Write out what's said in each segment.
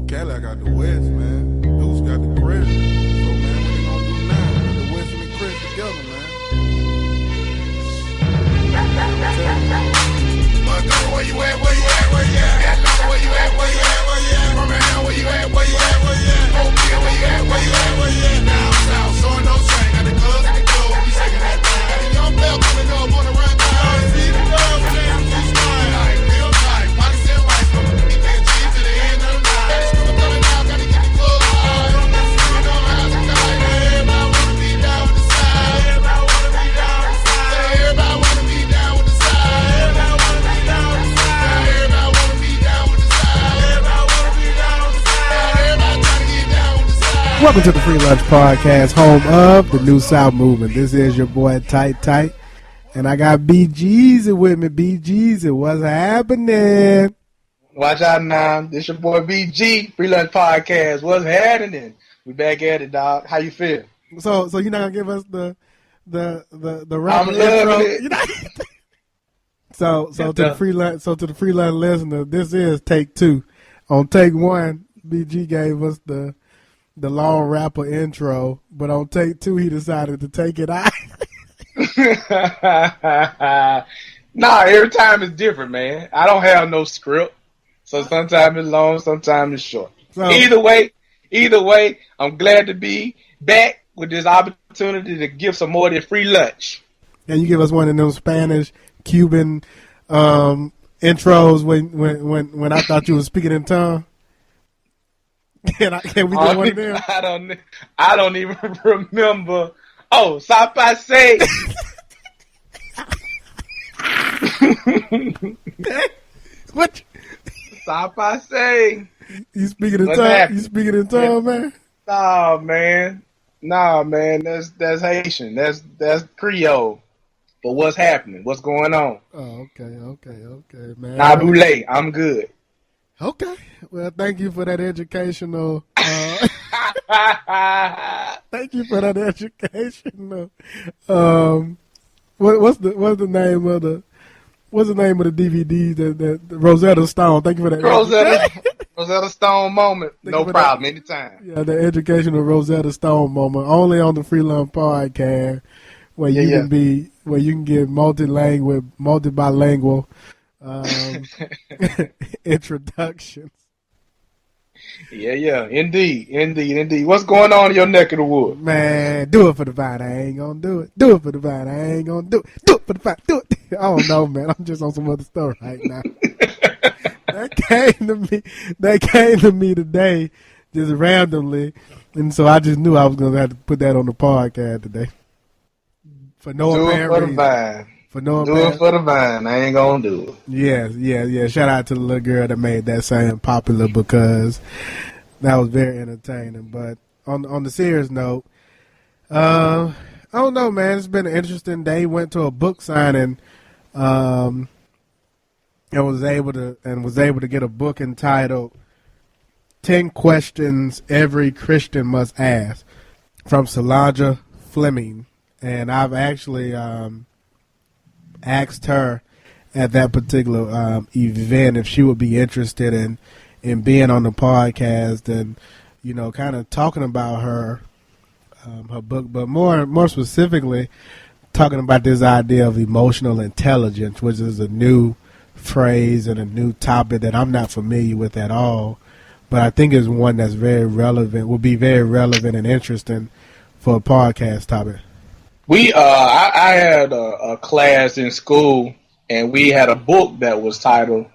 Cali, I got the West, man. Deuce got the Crest. So, man, what they gonna do now? Put the West and the Crest together, man. Where you at? Where you at? Where you at? Atlanta, where you at? Where you at? Where you at? Birmingham, where you at? Where you at? Where you at? Oakville, where you at? Where you at? Where you at? Down south, showing no shame. Got the clubs and the club, we shaking that thing. Got the young bell coming up on the run down. See the girls, they don't keep smiling. Like real tight, pockets still right. From the weekend G to the end of the night. Screw up coming out, gotta get the club high. Don't know how to die. Everybody wanna be down with the side. Everybody wanna be down with the side. Everybody wanna be down with the side. Everybody wanna be down with the side. Everybody wanna be down with the side. Everybody wanna be down with the side. Everybody trying to get down with the side. Welcome to the Free Lunch Podcast, home of the New South Movement. This is your boy Tight, and I got BG's with me. BG's, what's happening? Watch out now. This your boy BG, Free Lunch Podcast. What's happening? We back at it, dog. How you feel? So you're not gonna give us the I'm rapper intro? loving it. You're not- So to the free lunch listener, this is take two. On take one, BG gave us the long rapper intro, but on take two, he decided to take it out. Nah, every time it's different, man. I don't have no script. So sometimes it's long, sometimes it's short. So, Either way, I'm glad to be back with this opportunity to give some more of the free lunch. and you give us one of them Spanish, Cuban intros when I thought you were speaking in tongue. Can we get one of them? I don't even remember. Oh, Sapase. What? Sapase. You speaking in What's tongue? happening? You speaking in tongue, man? Nah, man. That's Haitian. That's Creole. But what's happening? What's going on? Oh, okay, man. Nabule, I'm good. Okay. Well, thank you for that educational. Thank you for that educational. What's the name of the DVD that Rosetta Stone? Thank you for that. Rosetta Stone moment. No problem. Anytime. Yeah, the educational Rosetta Stone moment. Only on the Free Lunch Podcast, where you can get multi-bilingual introductions. Yeah. Indeed. What's going on in your neck of the woods? Man, do it for the vine. I ain't gonna do it. Do it for the vine. I ain't gonna do it. Do it for the vine. Do it. I don't know, man. I'm just on some other stuff right now. That came to me today, just randomly, and so I just knew I was gonna have to put that on the podcast today. For no apparent reason. Do it for the vine. I ain't gonna do it. Yeah. Shout out to the little girl that made that saying popular, because that was very entertaining. But on the serious note, I don't know, man. It's been an interesting day. Went to a book signing, and was able to get a book entitled 10 Questions Every Christian Must Ask from Solange Fleming. And I've actually asked her at that particular event if she would be interested in being on the podcast and, kind of talking about her book, but more specifically talking about this idea of emotional intelligence, which is a new phrase and a new topic that I'm not familiar with at all, but I think is one that's very relevant, will be very relevant and interesting for a podcast topic. I had a class in school, and we had a book that was titled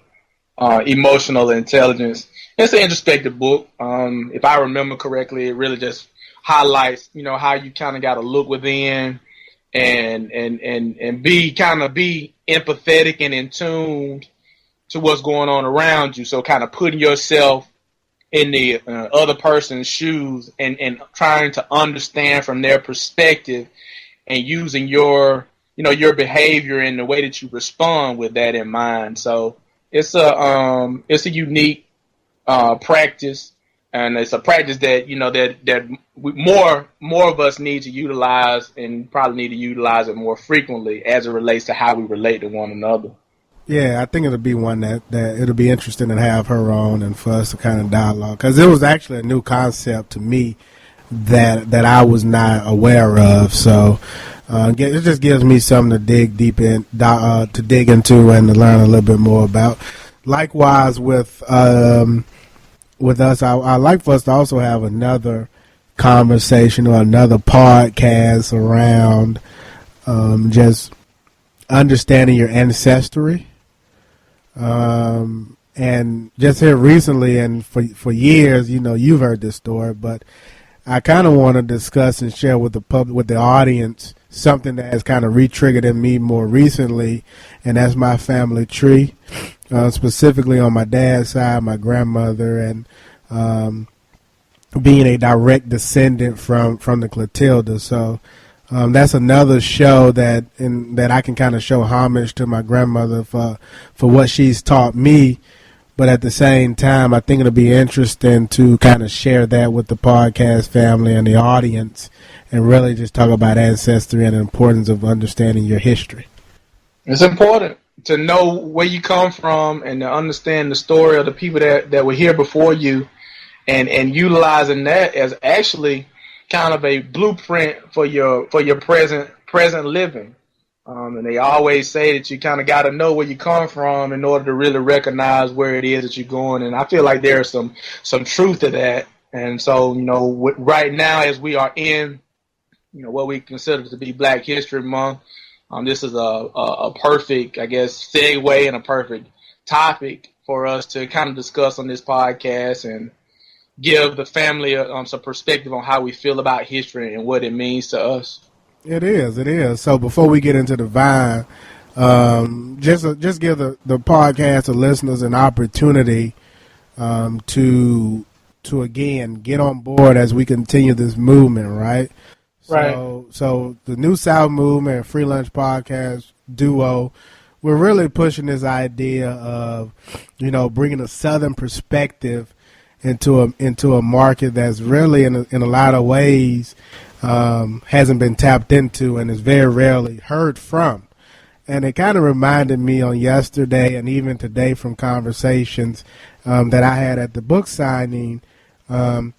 Emotional Intelligence. It's an introspective book. If I remember correctly, it really just highlights, how you kind of got to look within and be empathetic and in tune to what's going on around you. So kind of putting yourself in the other person's shoes and trying to understand from their perspective, and using your behavior and the way that you respond with that in mind. So it's a unique practice, and it's a practice that more of us need to utilize, and probably need to utilize it more frequently as it relates to how we relate to one another. Yeah, I think it'll be one that it'll be interesting to have her on and for us to kind of dialogue, because it was actually a new concept to me that I was not aware of. So it just gives me something to dig deep in, to dig into, and to learn a little bit more about. Likewise with us, I like for us to also have another conversation or another podcast around just understanding your ancestry. And just here recently, and for years, you've heard this story, but I kind of want to discuss and share with the public, with the audience, something that has kind of re-triggered in me more recently, and that's my family tree, specifically on my dad's side, my grandmother, and being a direct descendant from the Clotilda. So that's another show that I can kind of show homage to my grandmother for what she's taught me. But at the same time, I think it'll be interesting to kind of share that with the podcast family and the audience, and really just talk about ancestry and the importance of understanding your history. It's important to know where you come from and to understand the story of the people that were here before you, and utilizing that as actually kind of a blueprint for your present living. And they always say that you kind of got to know where you come from in order to really recognize where it is that you're going. And I feel like there's some truth to that. And so, right now, as we are in, what we consider to be Black History Month, this is a perfect, I guess, segue and a perfect topic for us to kind of discuss on this podcast and give the family some perspective on how we feel about history and what it means to us. It is. So before we get into the vine, just give the podcast, the listeners, an opportunity to again get on board as we continue this movement, right? Right. So the New South Movement and Free Lunch Podcast duo, we're really pushing this idea of, bringing a Southern perspective into a market that's really in a lot of ways hasn't been tapped into and is very rarely heard from. And it kind of reminded me on yesterday and even today from conversations that I had at the book signing, and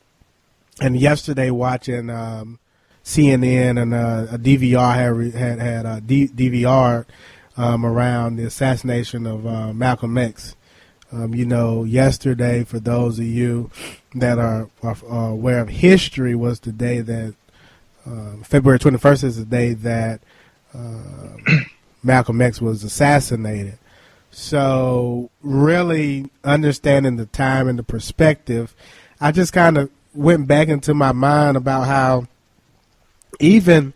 yesterday watching CNN and a DVR had DVR around the assassination of Malcolm X. Yesterday, for those of you that are aware of history, was the day that February 21st is the day that Malcolm X was assassinated. So really understanding the time and the perspective, I just kind of went back into my mind about how even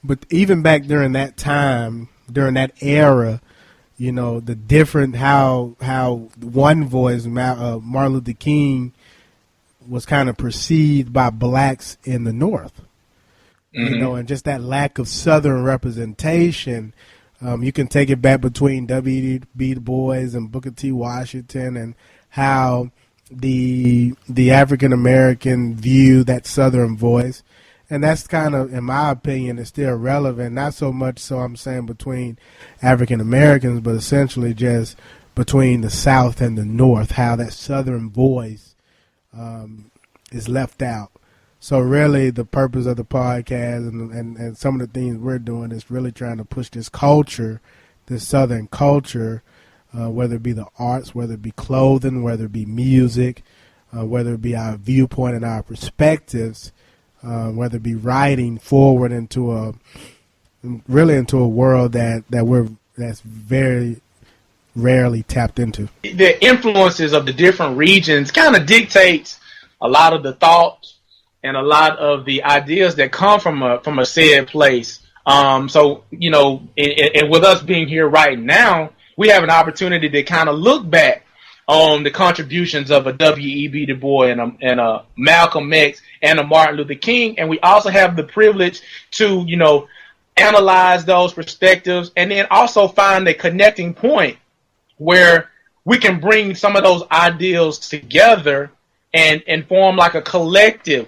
back during that time, during that era, the different how one voice, Martin Luther King, was kind of perceived by blacks in the North. Mm-hmm. And just that lack of Southern representation. You can take it back between W.E.B. Du Bois and Booker T. Washington, and how the African American view that Southern voice. And that's kind of, in my opinion, is still relevant. Not so much so I'm saying between African Americans, but essentially just between the South and the North, how that Southern voice is left out. So really the purpose of the podcast and some of the things we're doing is really trying to push this culture, this Southern culture, whether it be the arts, whether it be clothing, whether it be music, whether it be our viewpoint and our perspectives, whether it be writing forward into a world that's very rarely tapped into. The influences of the different regions kind of dictates a lot of the thoughts and a lot of the ideas that come from a said place. So, and with us being here right now, we have an opportunity to kind of look back on the contributions of a W.E.B. Du Bois and a Malcolm X and a Martin Luther King. And we also have the privilege to, analyze those perspectives and then also find a connecting point where we can bring some of those ideals together and form like a collective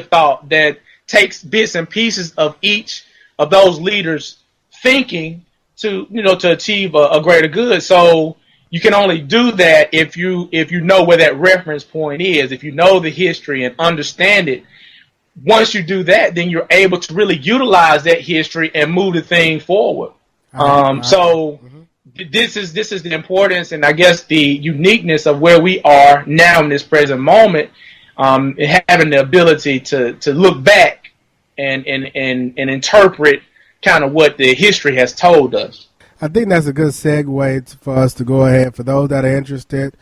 thought that takes bits and pieces of each of those leaders' thinking to achieve a greater good. So you can only do that if you know where that reference point is, if you know the history and understand it. Once you do that, then you're able to really utilize that history and move the thing forward. So this is the importance, and I guess the uniqueness of where we are now in this present moment, having the ability to look back and interpret kind of what the history has told us. I think that's a good segue for us to go ahead, for those that are interested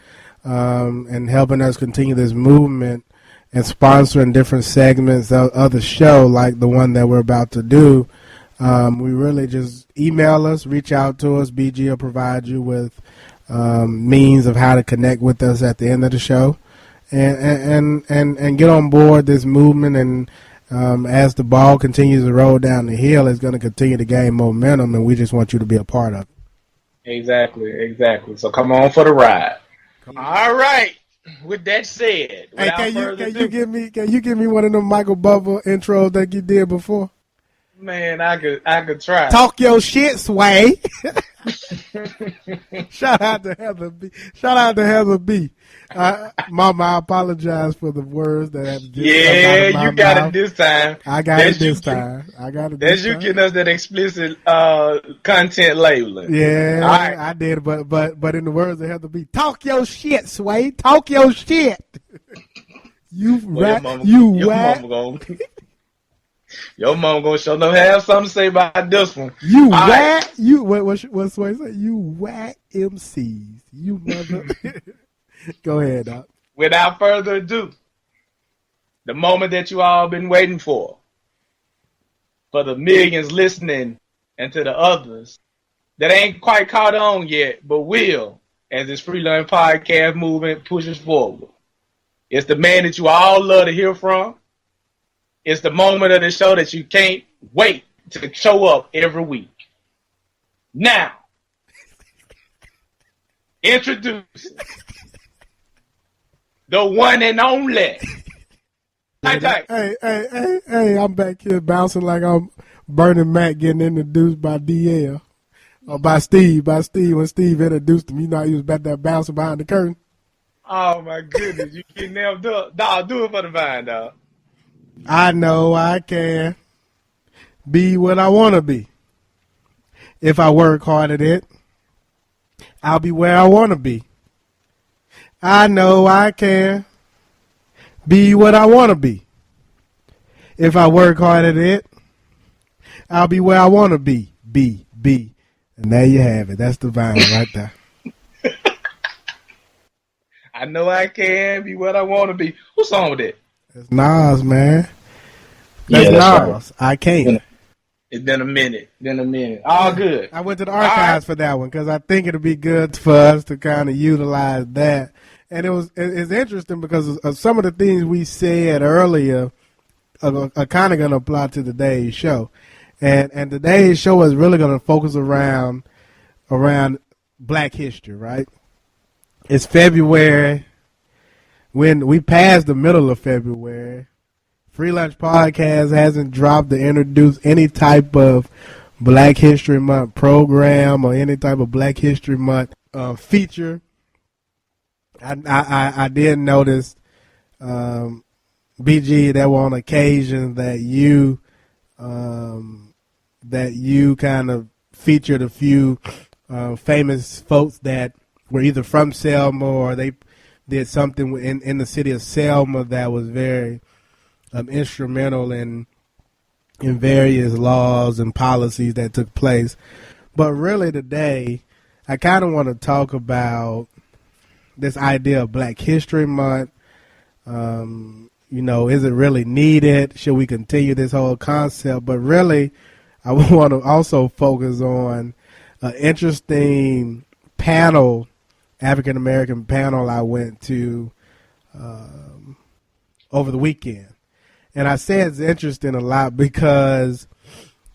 in helping us continue this movement and sponsoring different segments of the show, like the one that we're about to do. We really just email us, reach out to us. BG will provide you with means of how to connect with us at the end of the show, and get on board this movement. And as the ball continues to roll down the hill, it's going to continue to gain momentum, and we just want you to be a part of it. Exactly. So come on for the ride. All right. With that said, hey, can you give me one of them Michael Bubba intros that you did before? Man, I could try. Talk your shit, Sway. Shout out to Heather B. Mama, I apologize for the words that have just come out of my you got mouth. It this time. I got it this time. That's you getting us that explicit content labeling. Yeah, right. I did, but in the words of Heather B, talk your shit, Sway. Talk your shit. Your mom gonna show them have something to say about this one. You whack. Right. You what Sway say? You whack MCs. You mother. Go ahead, Doc. Without further ado, the moment that you all been waiting for the millions listening, and to the others that ain't quite caught on yet, but will, as this FREELUNCH podcast movement pushes forward. It's the man that you all love to hear from. It's the moment of the show that you can't wait to show up every week. Now, introduce the one and only. Hey, I'm back here bouncing like I'm Burning Mac getting introduced by DL. Or by Steve. When Steve introduced him, you know he was back there bouncing behind the curtain. Oh, my goodness. You getting nailed up. Dog, do it for the vine, dog. I know I can be what I want to be. If I work hard at it, I'll be where I want to be. I know I can be what I want to be. If I work hard at it, I'll be where I want to be. Be. And there you have it. That's the vine right there. I know I can be what I want to be. Who song with it? It's Nas, man. That's Nas. Right. I can't. It's been a minute. All good. I went to the archives for that one because I think it'll be good for us to kind of utilize that. And it's interesting because of some of the things we said earlier are kind of going to apply to today's show. And today's show is really going to focus around Black history, right? It's February. When we passed the middle of February, FREELUNCH podcast hasn't dropped to introduce any type of Black History Month program or any type of Black History Month feature. I did notice, BG, there were on occasions that you kind of featured a few famous folks that were either from Selma or they did something in the city of Selma that was very instrumental in various laws and policies that took place. But really today, I kind of want to talk about this idea of Black History Month. Is it really needed? Should we continue this whole concept? But really, I want to also focus on an interesting panel, African-American panel I went to over the weekend. And I say it's interesting a lot because,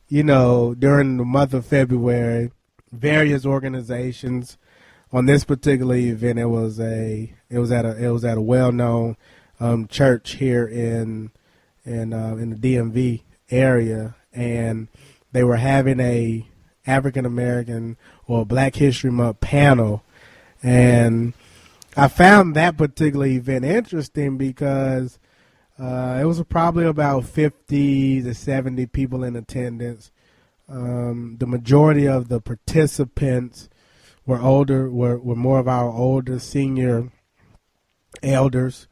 during the month of February, various organizations on this particular event, it was at a well-known church here in the DMV area, and they were having a African American or Black History Month panel. And I found that particular event interesting because it was probably about 50 to 70 people in attendance. The majority of the participants were more of our older senior elders,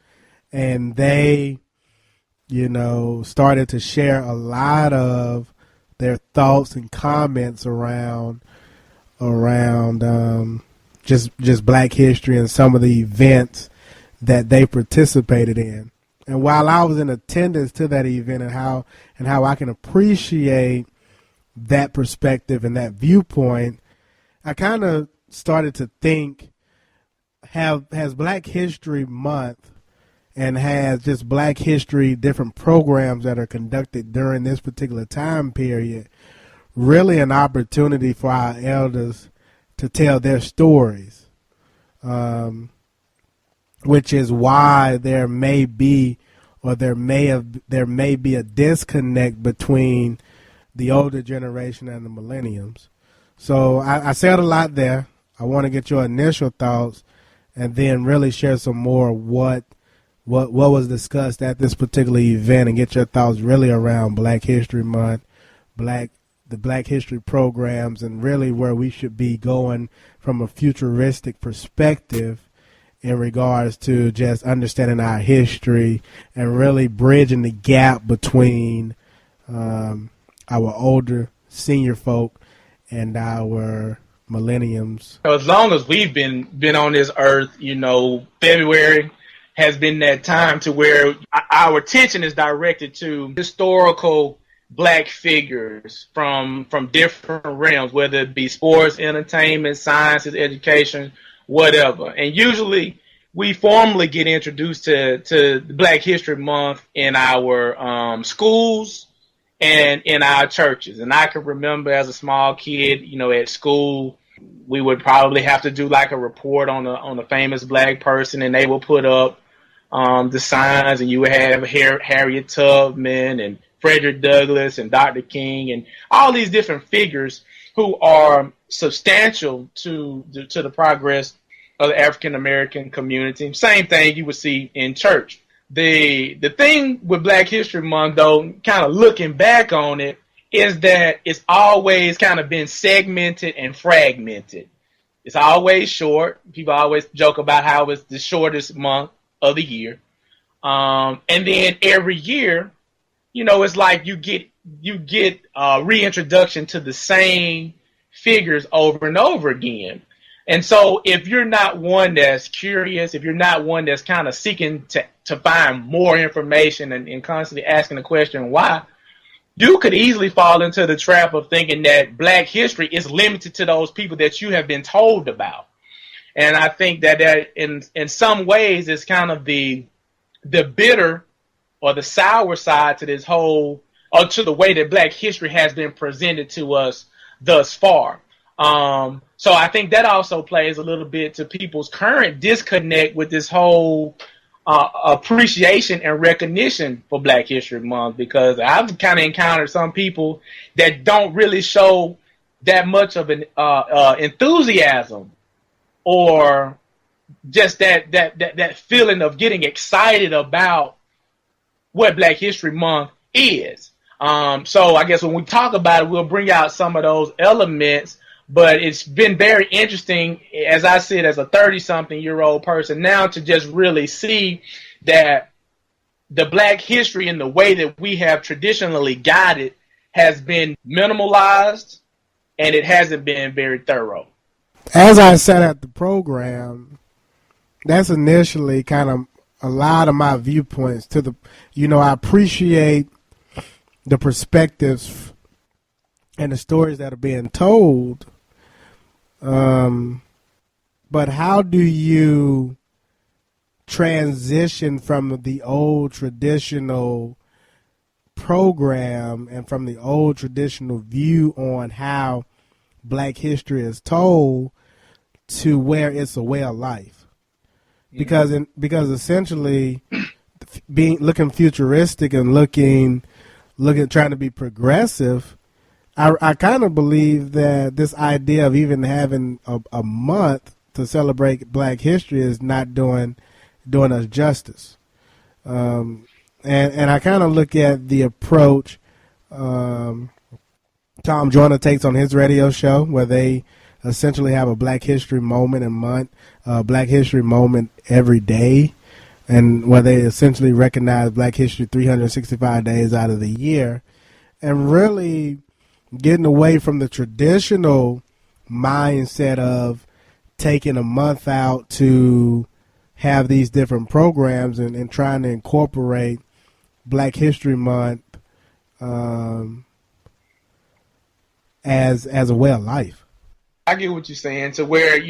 and they, started to share a lot of their thoughts and comments around just Black history and some of the events that they participated in. And while I was in attendance to that event and how I can appreciate that perspective and that viewpoint, I kind of started to think, has Black History Month and has just Black History, different programs that are conducted during this particular time period, really an opportunity for our elders to tell their stories, which is why there may be a disconnect between the older generation and the millennials. So I said a lot there. I want to get your initial thoughts and then really share some more what was discussed at this particular event and get your thoughts really around Black History Month, the Black History programs, and really where we should be going from a futuristic perspective in regards to just understanding our history and really bridging the gap between our older senior folk and our millenniums. As long as we've been on this earth, February has been that time to where our attention is directed to historical Black figures from different realms, whether it be sports, entertainment, sciences, education, whatever. And usually we formally get introduced to Black History Month in our schools and in our churches. And I can remember as a small kid, at school, we would probably have to do like a report on a famous Black person, and they will put up the signs, and you would have Harriet Tubman and Frederick Douglass and Dr. King and all these different figures who are substantial to the progress of the African American community. Same thing you would see in church. The thing with Black History Month, though, kind of looking back on it, is that it's always kind of been segmented and fragmented. It's always short. People always joke about how it's the shortest month of the year. And then every year, it's like you get reintroduction to the same figures over and over again. And so if you're not one that's curious, if you're not one that's kind of seeking to find more information and constantly asking the question why, you could easily fall into the trap of thinking that Black history is limited to those people that you have been told about. And I think that in some ways it's kind of the bitter or the sour side to this whole, or to the way that Black history has been presented to us thus far. So I think that also plays a little bit to people's current disconnect with this whole appreciation and recognition for Black History Month, because I've kind of encountered some people that don't really show that much of an enthusiasm or just that feeling of getting excited about what Black History Month is. So I guess when we talk about it, we'll bring out some of those elements. But it's been very interesting, as I said, as a 30-something-year-old person now, to just really see that the Black history in the way that we have traditionally got it has been minimalized, and it hasn't been very thorough. As I said at the program, that's initially kind of a lot of my viewpoints to the, I appreciate the perspectives and the stories that are being told. But how do you transition from the old traditional program and from the old traditional view on how Black history is told to where it's a way of life? Because essentially looking futuristic and looking trying to be progressive, I kind of believe that this idea of even having a month to celebrate Black History is not doing us justice. And I kind of look at the approach Tom Joyner takes on his radio show, where they essentially have a Black History moment a month, Black History moment every day, and where they essentially recognize Black History 365 days out of the year, and really getting away from the traditional mindset of taking a month out to have these different programs and trying to incorporate Black History Month as a way of life. I get what you're saying, to where,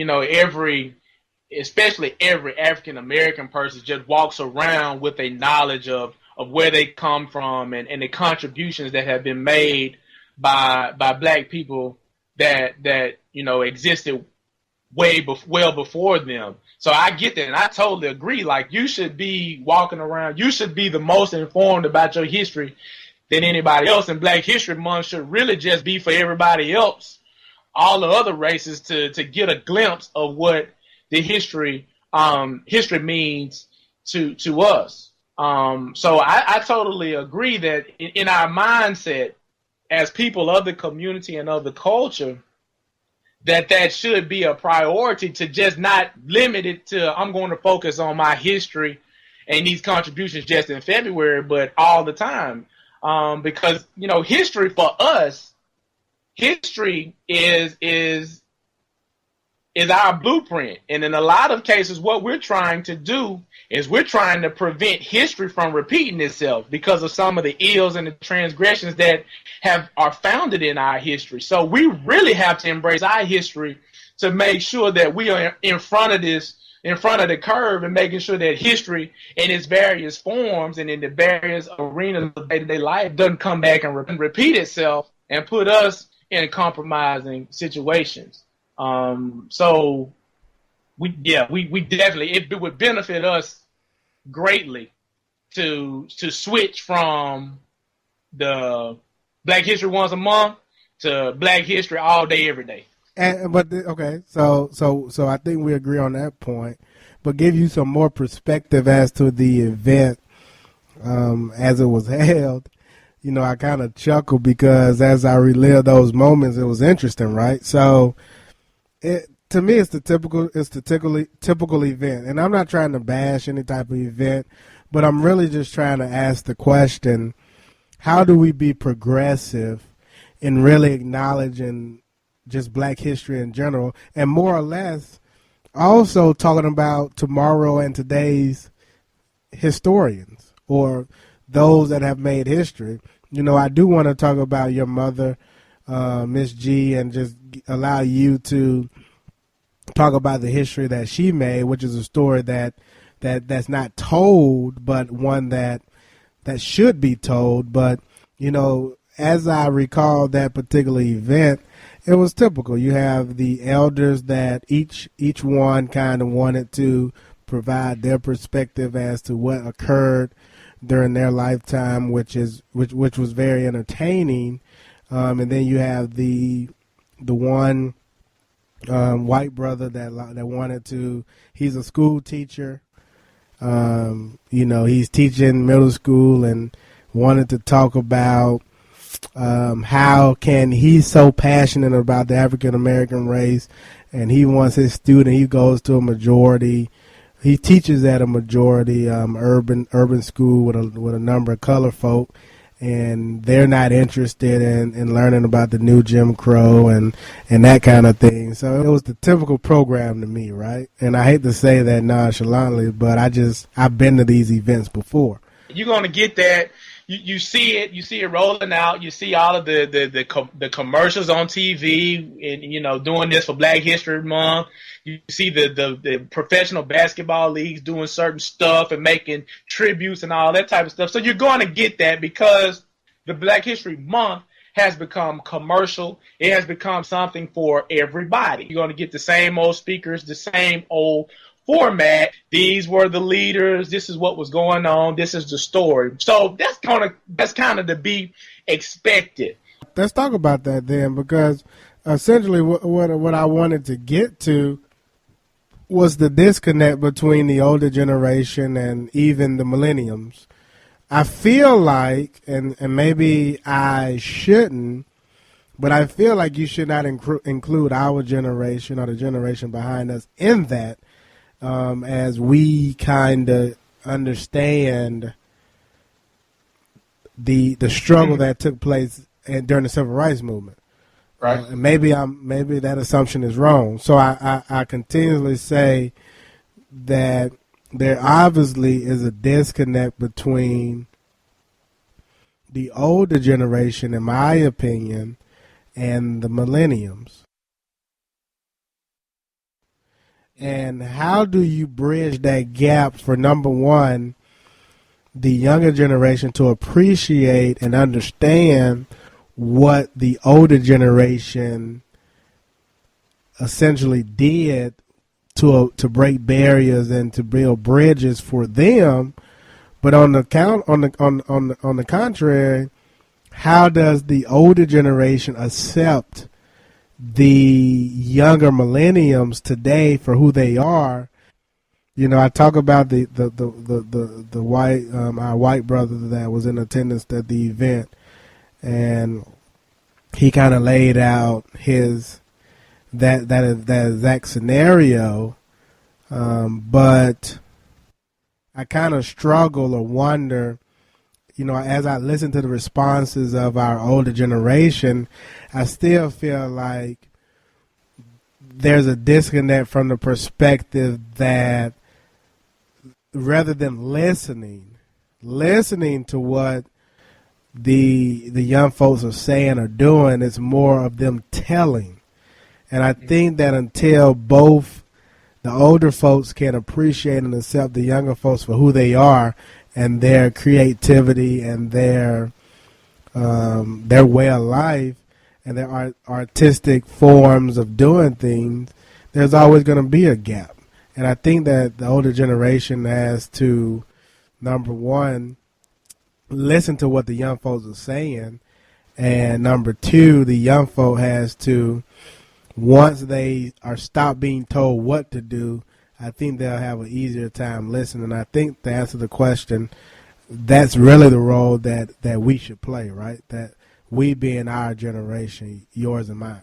especially every African American person just walks around with a knowledge of where they come from and the contributions that have been made by Black people that existed well before them. So I get that, and I totally agree. Like, you should be walking around, you should be the most informed about your history than anybody else, and Black History Month should really just be for everybody else, all the other races, to get a glimpse of what the history means to us. So I totally agree that in our mindset as people of the community and of the culture, that should be a priority, to just not limit it to, I'm going to focus on my history and these contributions just in February, but all the time. Because, history for us, history is our blueprint. And in a lot of cases, what we're trying to do is we're trying to prevent history from repeating itself because of some of the ills and the transgressions that are founded in our history. So we really have to embrace our history to make sure that we are in front of the curve, and making sure that history in its various forms and in the various arenas of day-to-day life doesn't come back and repeat itself and put us in compromising situations. So we definitely, it would benefit us greatly to switch from the Black History once a month to Black History all day, every day. So I think we agree on that point, but give you some more perspective as to the event as it was held. I kind of chuckle because as I relive those moments, it was interesting, right? So to me, it's the typical event, and I'm not trying to bash any type of event, but I'm really just trying to ask the question: how do we be progressive in really acknowledging just Black history in general, and more or less also talking about tomorrow and today's historians or those that have made history? I do want to talk about your mother, Miss G, and just allow you to talk about the history that she made, which is a story that's not told, but one that should be told. But, as I recall that particular event, it was typical. You have the elders that each one kind of wanted to provide their perspective as to what occurred during their lifetime, which was very entertaining. And then you have the one white brother that wanted to. He's a school teacher. He's teaching middle school and wanted to talk about how can he's so passionate about the African American race, and he wants his student. He goes to a majority. He teaches at a majority urban school with a number of color folk, and they're not interested in learning about the new Jim Crow and that kind of thing. So it was the typical program to me, right? And I hate to say that nonchalantly, but I've been to these events before. You're gonna get that. You see it rolling out. You see all of the commercials on TV, and doing this for Black History Month. You see the professional basketball leagues doing certain stuff and making tributes and all that type of stuff. So you're going to get that because the Black History Month has become commercial. It has become something for everybody. You're going to get the same old speakers, the same old format. These were the leaders. This is what was going on. This is the story. So that's kind of to be expected. let's talk about that then, because essentially what I wanted to get to was the disconnect between the older generation and even the millennials. I feel like, and maybe I shouldn't, but I feel like you should not include our generation or the generation behind us in that, as we kind of understand the struggle that took place during the civil rights movement. Right. And maybe that assumption is wrong. So I continually say that there obviously is a disconnect between the older generation, in my opinion, and the millenniums. And how do you bridge that gap for, number one, the younger generation to appreciate and understand what the older generation essentially did to break barriers and to build bridges for them, but on the contrary, how does the older generation accept the younger millenniums today for who they are? You know, I talk about the white our white brother that was in attendance at the event, and he kind of laid out his that exact scenario, but I kind of struggle or wonder, you know, as I listen to the responses of our older generation, I still feel like there's a disconnect from the perspective that rather than listening to what the young folks are saying or doing, it's more of them telling. And I think that until both the older folks can appreciate and accept the younger folks for who they are and their creativity and their way of life and their artistic forms of doing things, there's always going to be a gap. And I think that the older generation has to, number one, listen to what the young folks are saying, and number two, the young folk has to, once they are stopped being told what to do, I think they'll have an easier time listening. I think to answer the question, that's really the role that we should play, right? That we being our generation, yours and mine.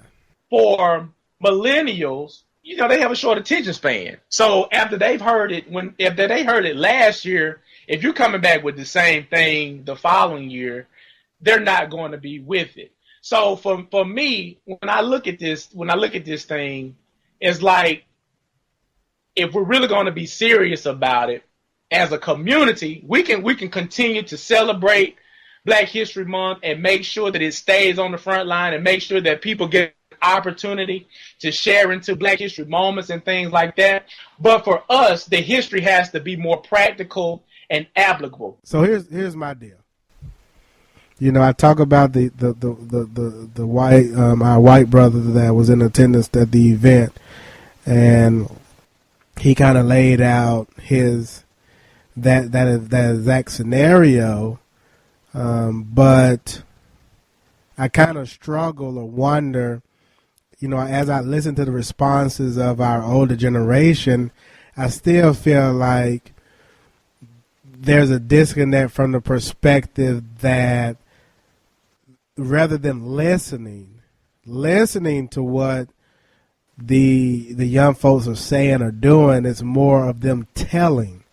For millennials, you know, they have a short attention span. So after they've heard it, after they heard it last year, if you're coming back with the same thing the following year, they're not going to be with it. So for me, when I look at this thing, it's like, if we're really going to be serious about it as a community, we can continue to celebrate Black History Month and make sure that it stays on the front line and make sure that people get opportunity to share into Black History moments and things like that. But for us, the history has to be more practical and applicable. So here's my deal. You know, I talk about the white our white brother that was in attendance at the event, and he kind of laid out his that exact scenario, but I kind of struggle or wonder, you know, as I listen to the responses of our older generation, I still feel like there's a disconnect from the perspective that rather than listening to what the young folks are saying or doing, it's more of them telling.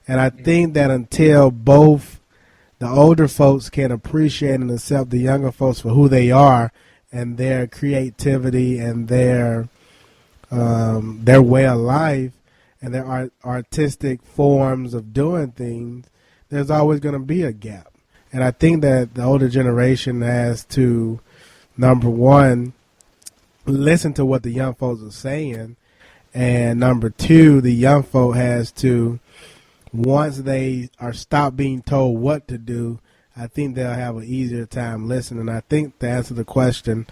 And I think that until both the older folks can appreciate and accept the younger folks for who they are and their creativity and their way of life and their artistic forms of doing things, there's always going to be a gap. And I think that the older generation has to, number one, listen to what the young folks are saying, and number two, the young folk has to, once they are stopped being told what to do, I think they'll have an easier time listening. I think to answer the question,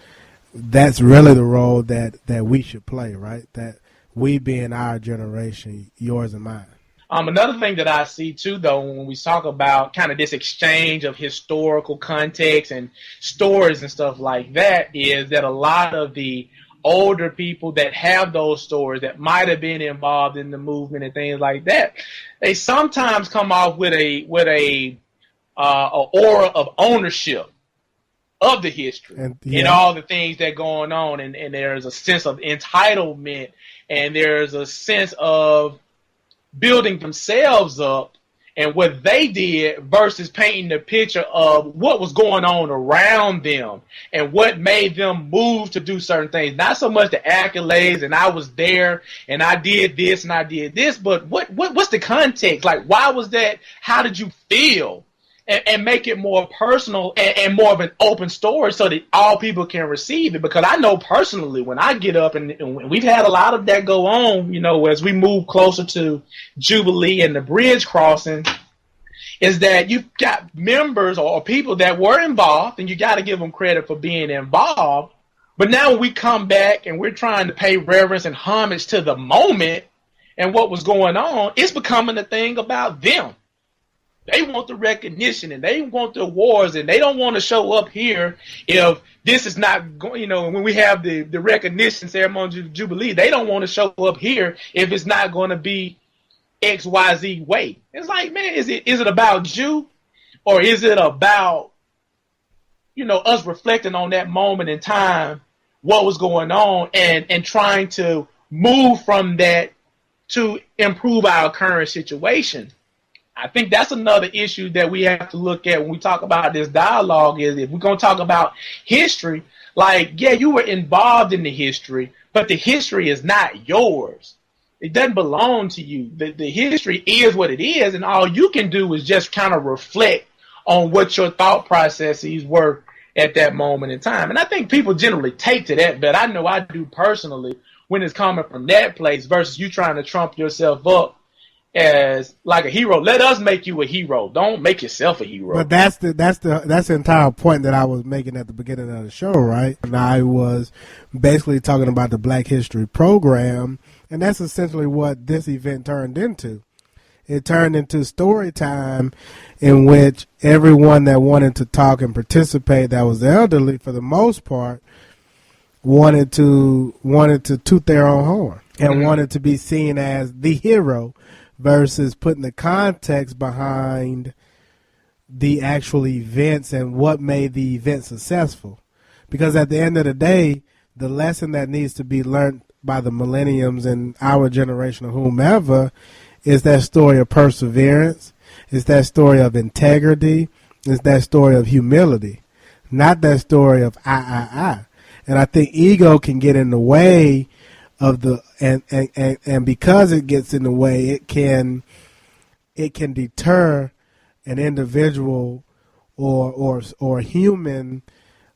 that's really the role that we should play, right? That we being our generation, yours and mine. Another thing that I see too, though, when we talk about kind of this exchange of historical context and stories and stuff like that, is that a lot of the older people that have those stories that might have been involved in the movement and things like that, they sometimes come off with a aura of ownership of the history and all the things that going on, and there's a sense of entitlement, and there's a sense of building themselves up and what they did versus painting the picture of what was going on around them and what made them move to do certain things. Not so much the accolades and I was there and I did this and I did this, but what's the context? Like, why was that? How did you feel? And make it more personal and more of an open story so that all people can receive it. Because I know personally when I get up, and we've had a lot of that go on, as we move closer to Jubilee and the bridge crossing, is that you've got members or people that were involved, and you got to give them credit for being involved. But now when we come back and we're trying to pay reverence and homage to the moment and what was going on, it's becoming a thing about them. They want the recognition and they want the awards, and they don't want to show up here if this is not going, when we have the recognition ceremony of Jubilee, they don't want to show up here if it's not going to be XYZ way. It's like, man, is it about you, or is it about, us reflecting on that moment in time, what was going on, and trying to move from that to improve our current situation? I think that's another issue that we have to look at when we talk about this dialogue, is if we're going to talk about history, like, yeah, you were involved in the history, but the history is not yours. It doesn't belong to you. The history is what it is, and all you can do is just kind of reflect on what your thought processes were at that moment in time. And I think people generally take to that, but I know I do personally when it's coming from that place versus you trying to trump yourself up as like a hero. Let us make you a hero. Don't make yourself a hero. But that's the entire point that I was making at the beginning of the show, right? And I was basically talking about the Black History Program, and that's essentially what this event turned into. It turned into story time in which everyone that wanted to talk and participate, that was elderly for the most part, wanted to toot their own horn and wanted to be seen as the hero, versus putting the context behind the actual events and what made the event successful. Because at the end of the day, the lesson that needs to be learned by the millennials and our generation or whomever is that story of perseverance, is that story of integrity, is that story of humility, not that story of I. And I think ego can get in the way of the and because it gets in the way, it can deter an individual or human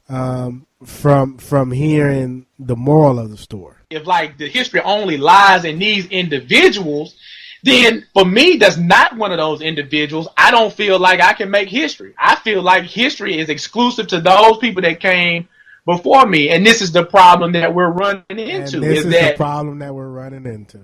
from hearing the moral of the story. If like the history only lies in these individuals, then for me, that's not one of those individuals. I don't feel like I can make history. I feel like history is exclusive to those people that came before me, and this is the problem that we're running into. And this is the problem that we're running into.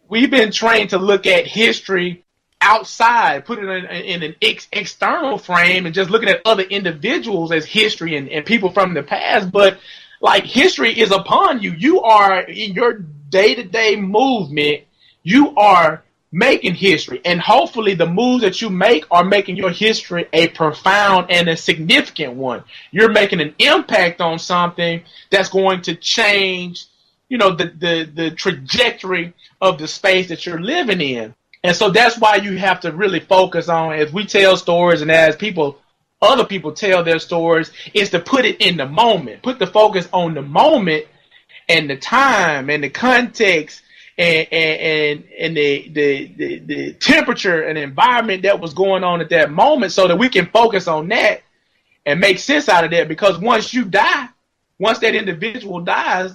We've been trained to look at history outside, put it in an external frame, and just looking at other individuals as history and people from the past. But like, history is upon you. You are in your day-to-day movement. You are making history, and hopefully the moves that you make are making your history a profound and a significant one. You're making an impact on something that's going to change, the trajectory of the space that you're living in. And so that's why you have to really focus on, as we tell stories and as other people tell their stories, is to put it in the moment, put the focus on the moment and the time and the context and the temperature and environment that was going on at that moment, so that we can focus on that and make sense out of that. Because once that individual dies,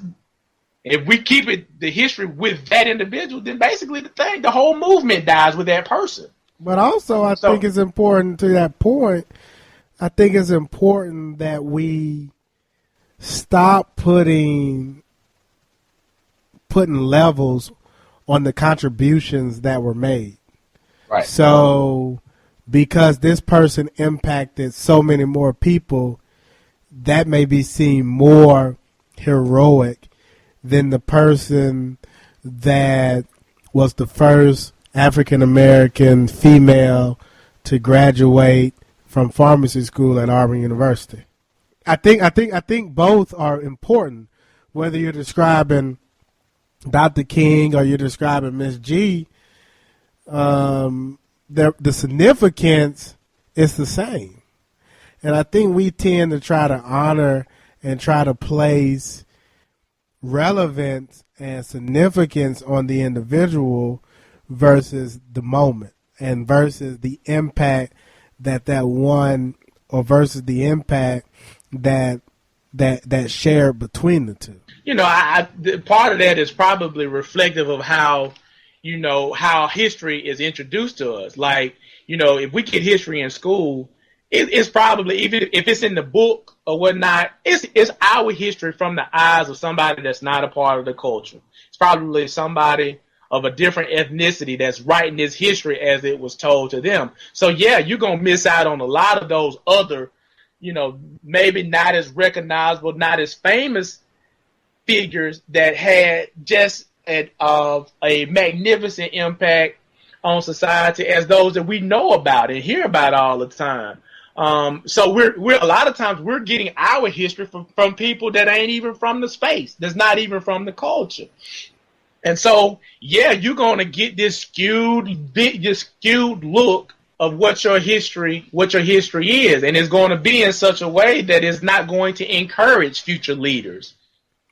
if we keep the history with that individual, then basically the whole movement dies with that person. But also, I think it's important to that point. I think it's important that we stop putting levels on the contributions that were made. Right. So because this person impacted so many more people, that may be seen more heroic than the person that was the first African American female to graduate from pharmacy school at Auburn University. I think both are important. Whether you're describing Dr. King or you're describing Miss G, the significance is the same. And I think we tend to try to honor and try to place relevance and significance on the individual versus the moment and versus the impact that one, or versus the impact that shared between the two. You know, part of that is probably reflective of how, you know, how history is introduced to us. Like, you know, if we get history in school, it's probably, even if it's in the book or whatnot, it's our history from the eyes of somebody that's not a part of the culture. It's probably somebody of a different ethnicity that's writing this history as it was told to them. So yeah, you're going to miss out on a lot of those other, you know, maybe not as recognizable, not as famous figures that had just a magnificent impact on society as those that we know about and hear about all the time. So we're a lot of times we're getting our history from people that ain't even from the space, that's not even from the culture. And so, yeah, you're going to get this skewed look of what your history is, and it's going to be in such a way that it's not going to encourage future leaders.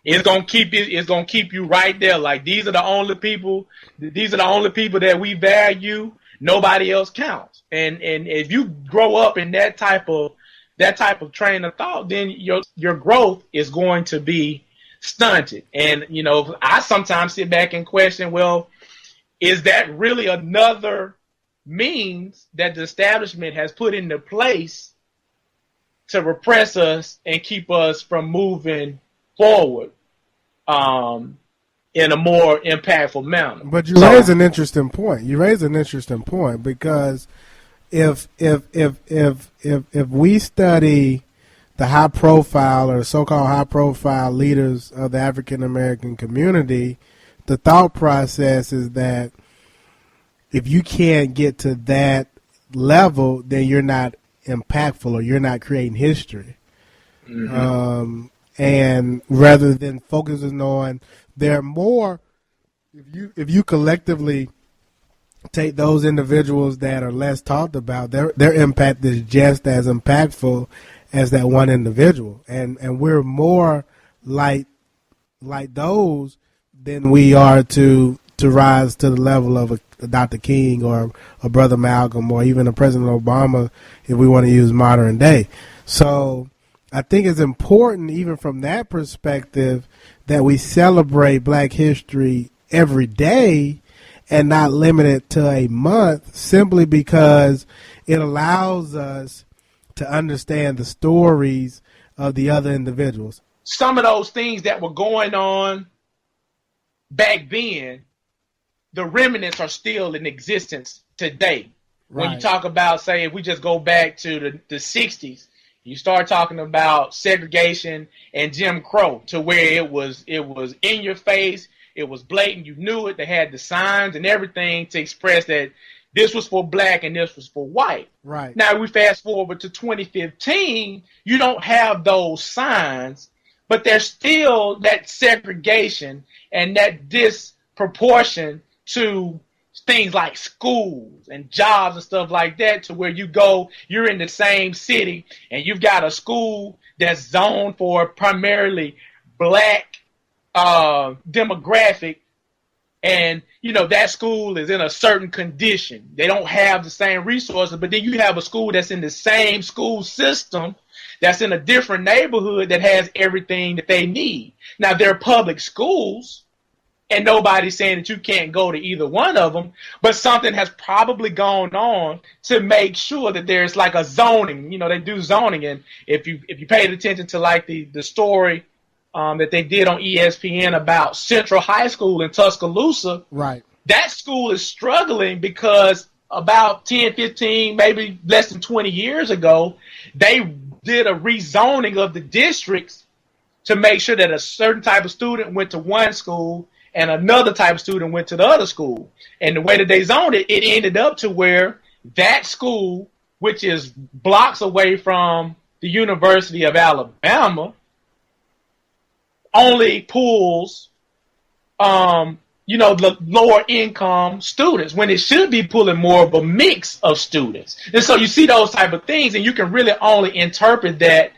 It's going to keep you right there. Like, these are the only people that we value. Nobody else counts. And if you grow up in that type of train of thought, then your growth is going to be stunted. And, you know, I sometimes sit back and question, well, is that really another means that the establishment has put into place to repress us and keep us from moving forward in a more impactful manner? But you raise an interesting point. Because if we study the high profile or so-called high profile leaders of the African American community, the thought process is that if you can't get to that level, then you're not impactful or you're not creating history. Mm-hmm. And rather than focusing on, there are more, if you collectively take those individuals that are less talked about, their impact is just as impactful as that one individual, and we're more like those than we are to rise to the level of a Dr. King or a Brother Malcolm or even a President Obama, if we want to use modern day. So I think it's important, even from that perspective, that we celebrate Black history every day and not limit it to a month, simply because it allows us to understand the stories of the other individuals. Some of those things that were going on back then, the remnants are still in existence today. Right. When you talk about, say, if we just go back to the 60s, you start talking about segregation and Jim Crow, to where it was in your face, it was blatant, you knew it, they had the signs and everything to express that this was for Black and this was for white. Right. Now we fast forward to 2015, you don't have those signs, but there's still that segregation and that disproportion to things like schools and jobs and stuff like that, to where you go, you're in the same city and you've got a school that's zoned for primarily Black demographic, and you know that school is in a certain condition. They don't have the same resources, but then you have a school that's in the same school system that's in a different neighborhood that has everything that they need. Now, they're public schools, and nobody's saying that you can't go to either one of them, but something has probably gone on to make sure that there's like a zoning. You know, they do zoning, and if you paid attention to like the story that they did on ESPN about Central High School in Tuscaloosa, right? That school is struggling because about 10, 15, maybe less than 20 years ago, they did a rezoning of the districts to make sure that a certain type of student went to one school and another type of student went to the other school. And the way that they zoned it, it ended up to where that school, which is blocks away from the University of Alabama, only pulls the lower income students when it should be pulling more of a mix of students. And so you see those type of things, and you can really only interpret that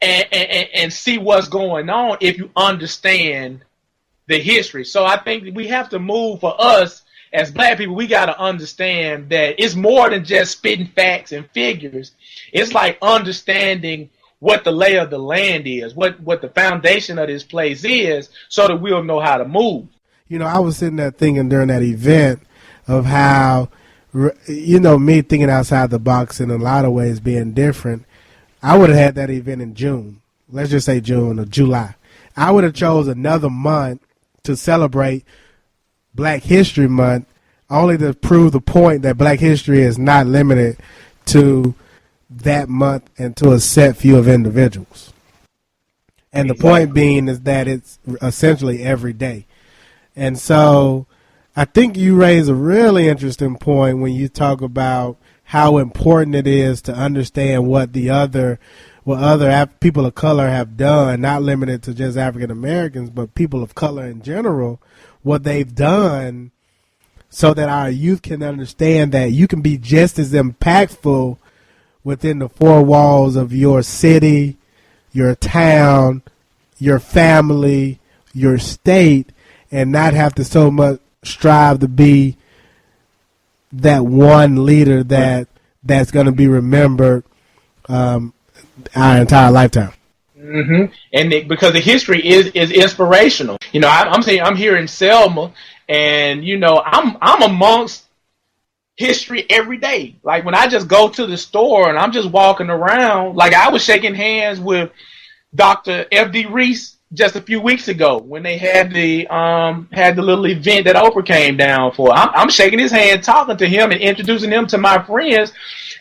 and see what's going on if you understand the history. So I think we have to move. For us as Black people, we got to understand that it's more than just spitting facts and figures. It's like understanding what the lay of the land is, what the foundation of this place is, so that we'll know how to move. I was sitting there thinking during that event of how, me thinking outside the box in a lot of ways being different. I would have had that event in June. Let's just say June or July. I would have chose another month to celebrate Black History Month, only to prove the point that Black history is not limited to that month and to a set few of individuals. And the point being is that it's essentially every day. And so I think you raise a really interesting point when you talk about how important it is to understand what other people of color have done, not limited to just African Americans, but people of color in general, what they've done, so that our youth can understand that you can be just as impactful within the four walls of your city, your town, your family, your state, and not have to so much strive to be that one leader that's going to be remembered our entire lifetime. Mm-hmm. And because the history is inspirational. I'm here in Selma, and I'm amongst history every day. Like when I just go to the store and I'm just walking around, like I was shaking hands with Dr. F.D. Reese just a few weeks ago when they had the little event that Oprah came down for. I'm shaking his hand, talking to him, and introducing him to my friends.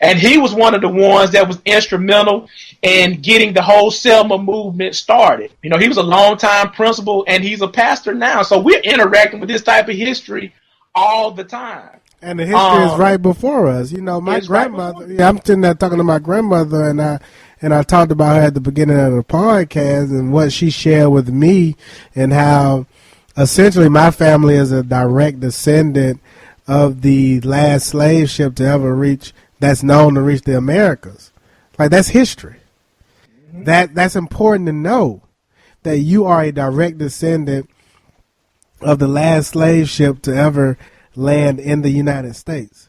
And he was one of the ones that was instrumental in getting the whole Selma movement started. He was a longtime principal, and he's a pastor now. So we're interacting with this type of history all the time. And the history is right before us. My grandmother. Right, I'm sitting there talking to my grandmother, and I talked about her at the beginning of the podcast and what she shared with me, and how essentially my family is a direct descendant of the last slave ship to ever reach, that's known to reach the Americas. Like, that's history. Mm-hmm. That's important to know, that you are a direct descendant of the last slave ship to ever land in the United States.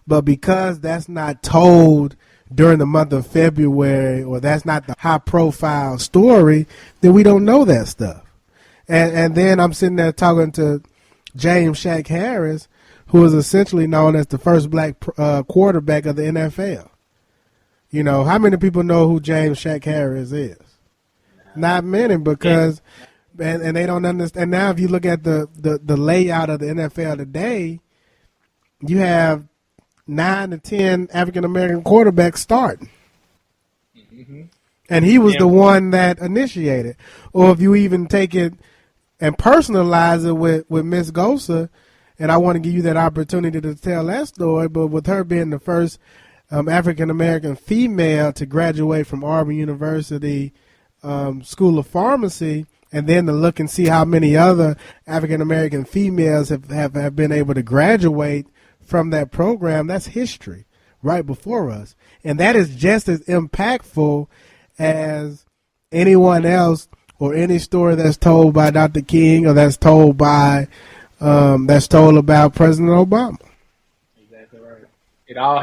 But because that's not told during the month of February, or that's not the high profile story, then we don't know that stuff. And then I'm sitting there talking to James Shaq Harris, who is essentially known as the first black quarterback of the NFL. How many people know who James Shaq Harris is? Not many, because and they don't understand. Now if you look at the layout of the NFL today, you have 9 to 10 African American quarterbacks starting. Mm-hmm. And he was the one that initiated. Or if you even take it and personalize it with Miss Gosa, and I want to give you that opportunity to tell that story, but with her being the first African American female to graduate from Auburn University School of Pharmacy, and then to look and see how many other African American females have been able to graduate from that program, that's history right before us. And that is just as impactful as anyone else, or any story that's told by Dr. King, or that's told about President Obama. Exactly right. It all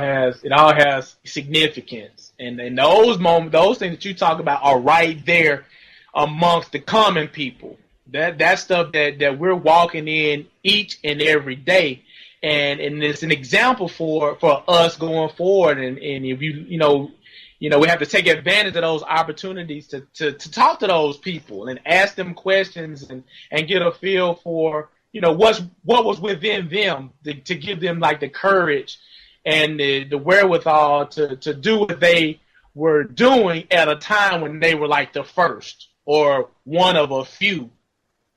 has significance. And those moments, those things that you talk about are right there amongst the common people. That stuff that we're walking in each and every day. And it's an example for us going forward. And if we have to take advantage of those opportunities to talk to those people and ask them questions and get a feel for, what was within them to give them like the courage and the wherewithal to do what they were doing at a time when they were like the first or one of a few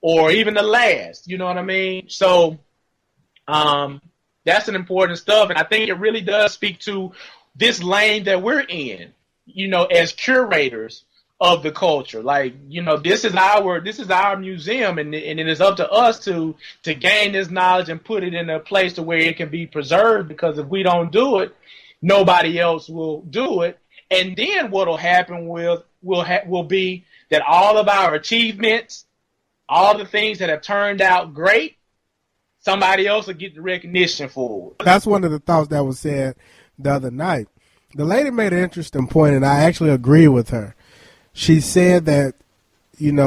or even the last. You know what I mean? So that's an important stuff, and I think it really does speak to this lane that we're in, as curators of the culture. Like, this is our museum, and it is up to us to gain this knowledge and put it in a place to where it can be preserved, because if we don't do it, nobody else will do it. And then what'll happen will be that all of our achievements, all the things that have turned out great, somebody else will get the recognition for it. That's one of the thoughts that was said the other night. The lady made an interesting point, and I actually agree with her. She said that, one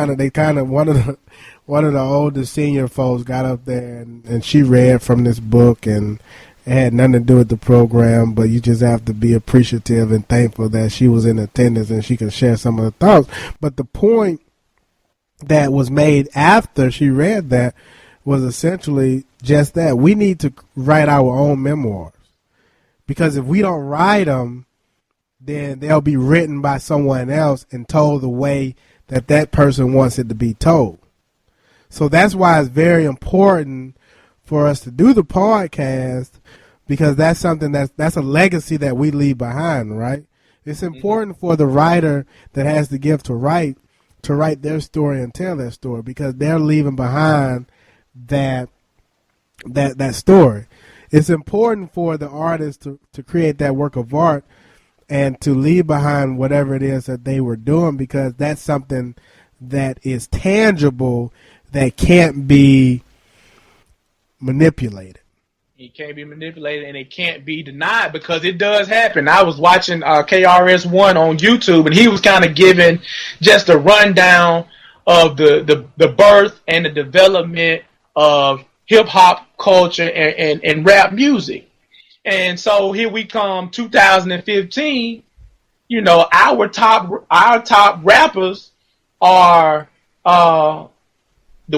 of the older senior folks got up there and she read from this book, and it had nothing to do with the program, but you just have to be appreciative and thankful that she was in attendance and she could share some of the thoughts. But the point that was made after she read that was essentially just that. We need to write our own memoirs, because if we don't write them, then they'll be written by someone else and told the way that person wants it to be told. So that's why it's very important for us to do the podcast, because that's something that's a legacy that we leave behind, right? It's important for the writer that has the gift to write their story and tell their story, because they're leaving behind that story. It's important for the artist to create that work of art and to leave behind whatever it is that they were doing, because that's something that is tangible that can't be manipulated. It can't be manipulated, and it can't be denied, because it does happen. I was watching KRS-One on YouTube, and he was kind of giving just a rundown of the birth and the development of hip-hop culture and rap music. And so here we come, 2015. Our top rappers are the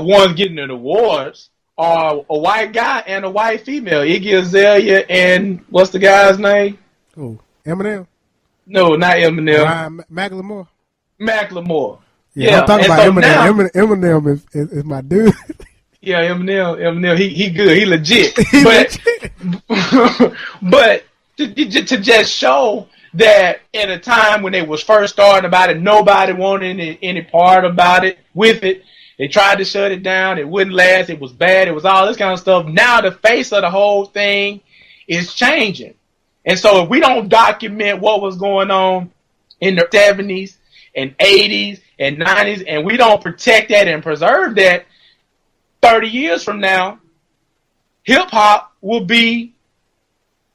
ones getting the awards are a white guy and a white female. Iggy Azalea and what's the guy's name? Oh, Eminem? No, not Eminem. Macklemore. Macklemore. Yeah, I'm talking about Eminem. Now, Eminem is my dude. Yeah, Eminem, he good, he legit. But to just show that at a time when they was first starting about it, nobody wanted any part about it with it. They tried to shut it down. It wouldn't last. It was bad. It was all this kind of stuff. Now the face of the whole thing is changing. And so if we don't document what was going on in the 70s and 80s and 90s, and we don't protect that and preserve that, 30 years from now, hip-hop will be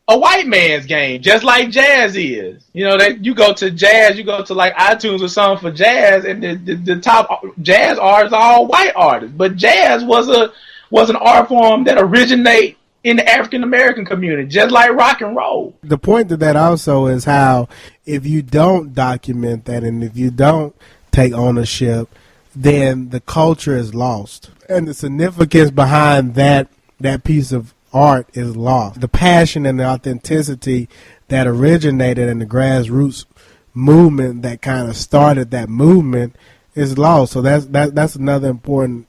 a white man's game, just like jazz is. That you go to jazz, you go to like iTunes or something for jazz, and the top jazz artists are all white artists. But jazz was an art form that originated in the African American community, just like rock and roll. The point of that also is how if you don't document that and if you don't take ownership, then the culture is lost. And the significance behind that piece of art is lost. The passion and the authenticity that originated in the grassroots movement that kind of started that movement is lost. So that's another important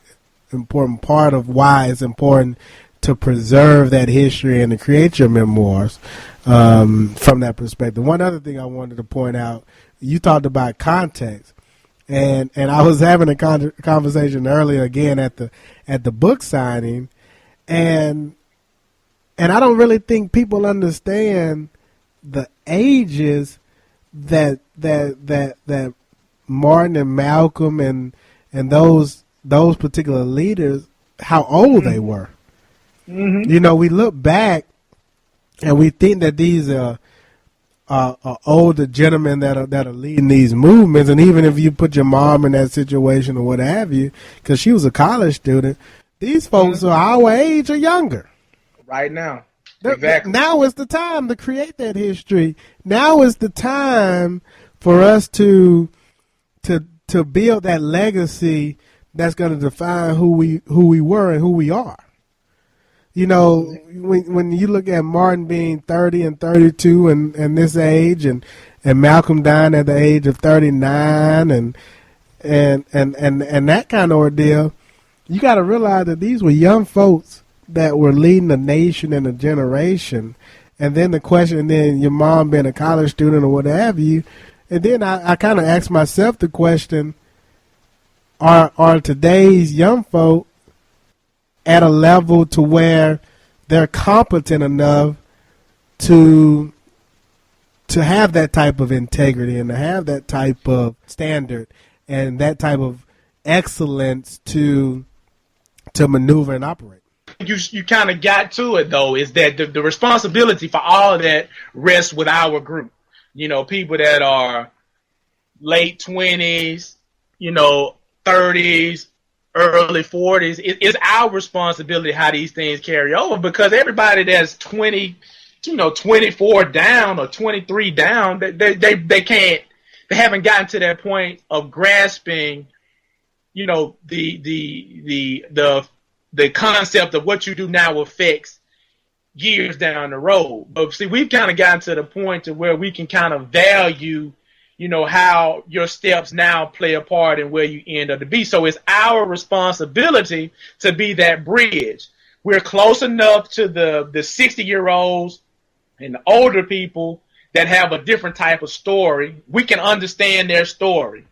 part of why it's important to preserve that history and to create your memoirs from that perspective. One other thing I wanted to point out, you talked about context. And I was having a conversation earlier again at the book signing, and I don't really think people understand the ages that Martin and Malcolm and those particular leaders, how old they were. Mm-hmm. We look back and we think that these are older gentlemen that are leading these movements, and even if you put your mom in that situation or what have you, because she was a college student, these folks are our age or younger. Right now. Exactly. Now is the time to create that history. Now is the time for us to build that legacy that's going to define who we were and who we are. You know, when you look at Martin being 30 and 32 and this age, and Malcolm dying at the age of 39, and that kind of ordeal, you got to realize that these were young folks that were leading a nation and a generation. And then the question, and then your mom being a college student or what have you, and then I kind of asked myself the question: Are today's young folk at a level to where they're competent enough to have that type of integrity and to have that type of standard and that type of excellence to maneuver and operate? You kind of got to it, though, is that the responsibility for all of that rests with our group. You know, people that are late 20s, 30s, early 40s. It's our responsibility how these things carry over, because everybody that's 24 down or 23 down, they can't, they haven't gotten to that point of grasping, the concept of what you do now affects years down the road. But see, we've kind of gotten to the point to where we can kind of value, how your steps now play a part in where you end up to be. So it's our responsibility to be that bridge. We're close enough to the 60-year-olds and the older people that have a different type of story. We can understand their story.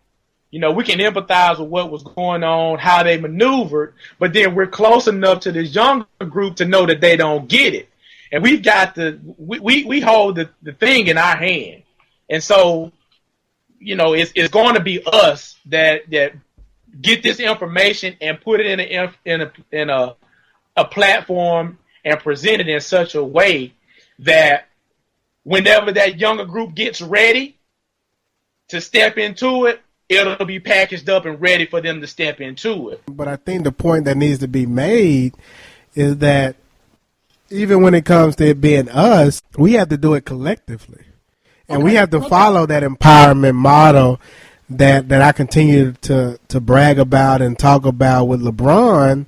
We can empathize with what was going on, how they maneuvered, but then we're close enough to this younger group to know that they don't get it. And we've got we hold the thing in our hand. And so, it's going to be us that get this information and put it in a platform and present it in such a way that whenever that younger group gets ready to step into it, it'll be packaged up and ready for them to step into it. But I think the point that needs to be made is that even when it comes to it being us, we have to do it collectively. And we have to follow that empowerment model that I continue to brag about and talk about with LeBron,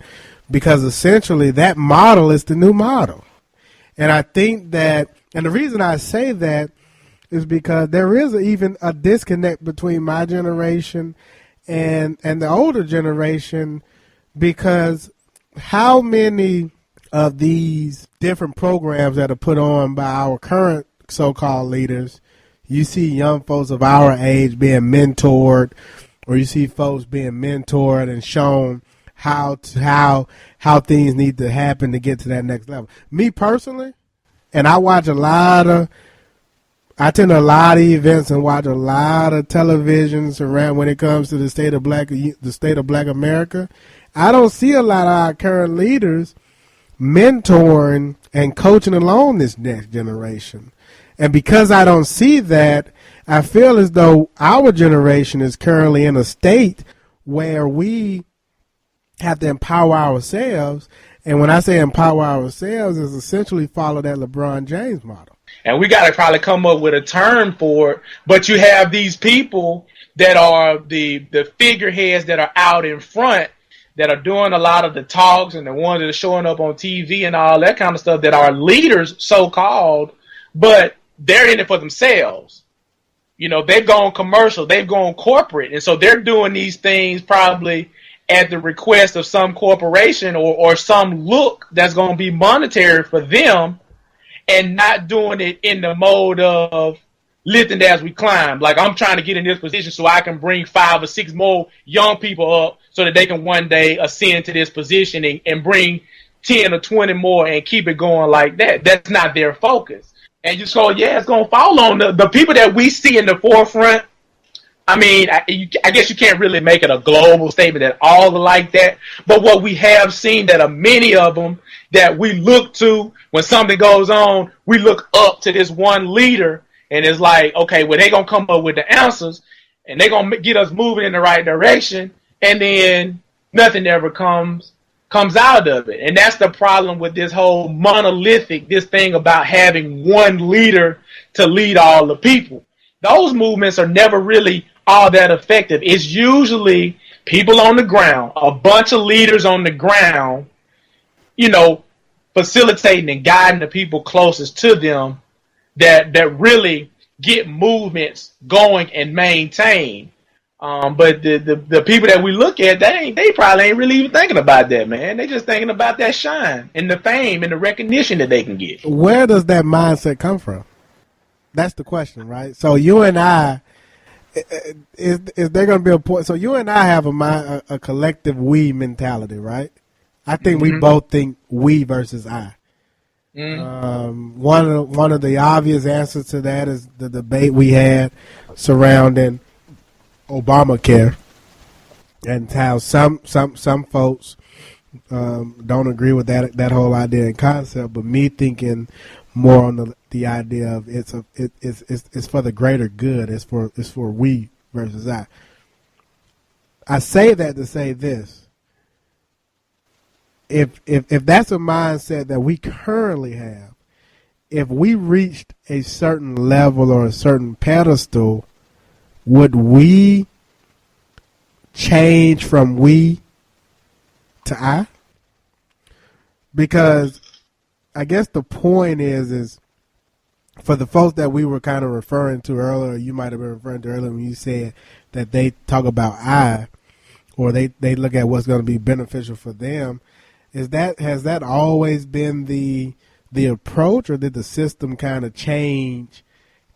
because essentially that model is the new model. And I think that, and the reason I say that is because there is even a disconnect between my generation and the older generation, because how many of these different programs that are put on by our current so-called leaders, you see young folks of our age being mentored, or you see folks being mentored and shown how things need to happen to get to that next level. Me personally, and I attend a lot of events and watch a lot of televisions around when it comes to the state of Black America. I don't see a lot of our current leaders mentoring and coaching along this next generation. And because I don't see that, I feel as though our generation is currently in a state where we have to empower ourselves. And when I say empower ourselves, is essentially follow that LeBron James model. And we got to probably come up with a term for it. But you have these people that are the figureheads that are out in front, that are doing a lot of the talks, and the ones that are showing up on TV and all that kind of stuff, that are leaders, so-called, but they're in it for themselves. They've gone commercial, they've gone corporate, and so they're doing these things probably at the request of some corporation or some look that's going to be monetary for them, and not doing it in the mode of lifting as we climb. Like, I'm trying to get in this position so I can bring 5 or 6 more young people up so that they can one day ascend to this position and bring 10 or 20 more and keep it going like that. That's not their focus. And you just go, yeah, it's going to fall on the people that we see in the forefront. I mean, I guess you can't really make it a global statement that all are like that. But what we have seen, that are many of them that we look to when something goes on, we look up to this one leader, and it's like, okay, well, they're going to come up with the answers, and they're going to get us moving in the right direction, and then nothing ever comes out of it. And that's the problem with this whole monolithic, this thing about having one leader to lead all the people. Those movements are never really all that effective. It's usually people on the ground, a bunch of leaders on the ground, facilitating and guiding the people closest to them that really get movements going and maintain. But the people that we look at, they probably ain't really even thinking about that, man. They just thinking about that shine and the fame and the recognition that they can get. Where does that mindset come from? That's the question, right? So you and I, is there going to be a point? So you and I have a collective we mentality, right? I think we both think we versus I. One of the obvious answers to that is the debate we had surrounding Obamacare and how some folks don't agree with that whole idea and concept, but me thinking more on the idea of it's for the greater good. It's for we versus I. I say that to say this. If that's a mindset that we currently have, if we reached a certain level or a certain pedestal, would we change from we to I? Because I guess the point is for the folks that we were kind of referring to earlier, you might have been referring to earlier when you said that they talk about I, or they look at what's going to be beneficial for them. Has that always been the approach, or did the system kind of change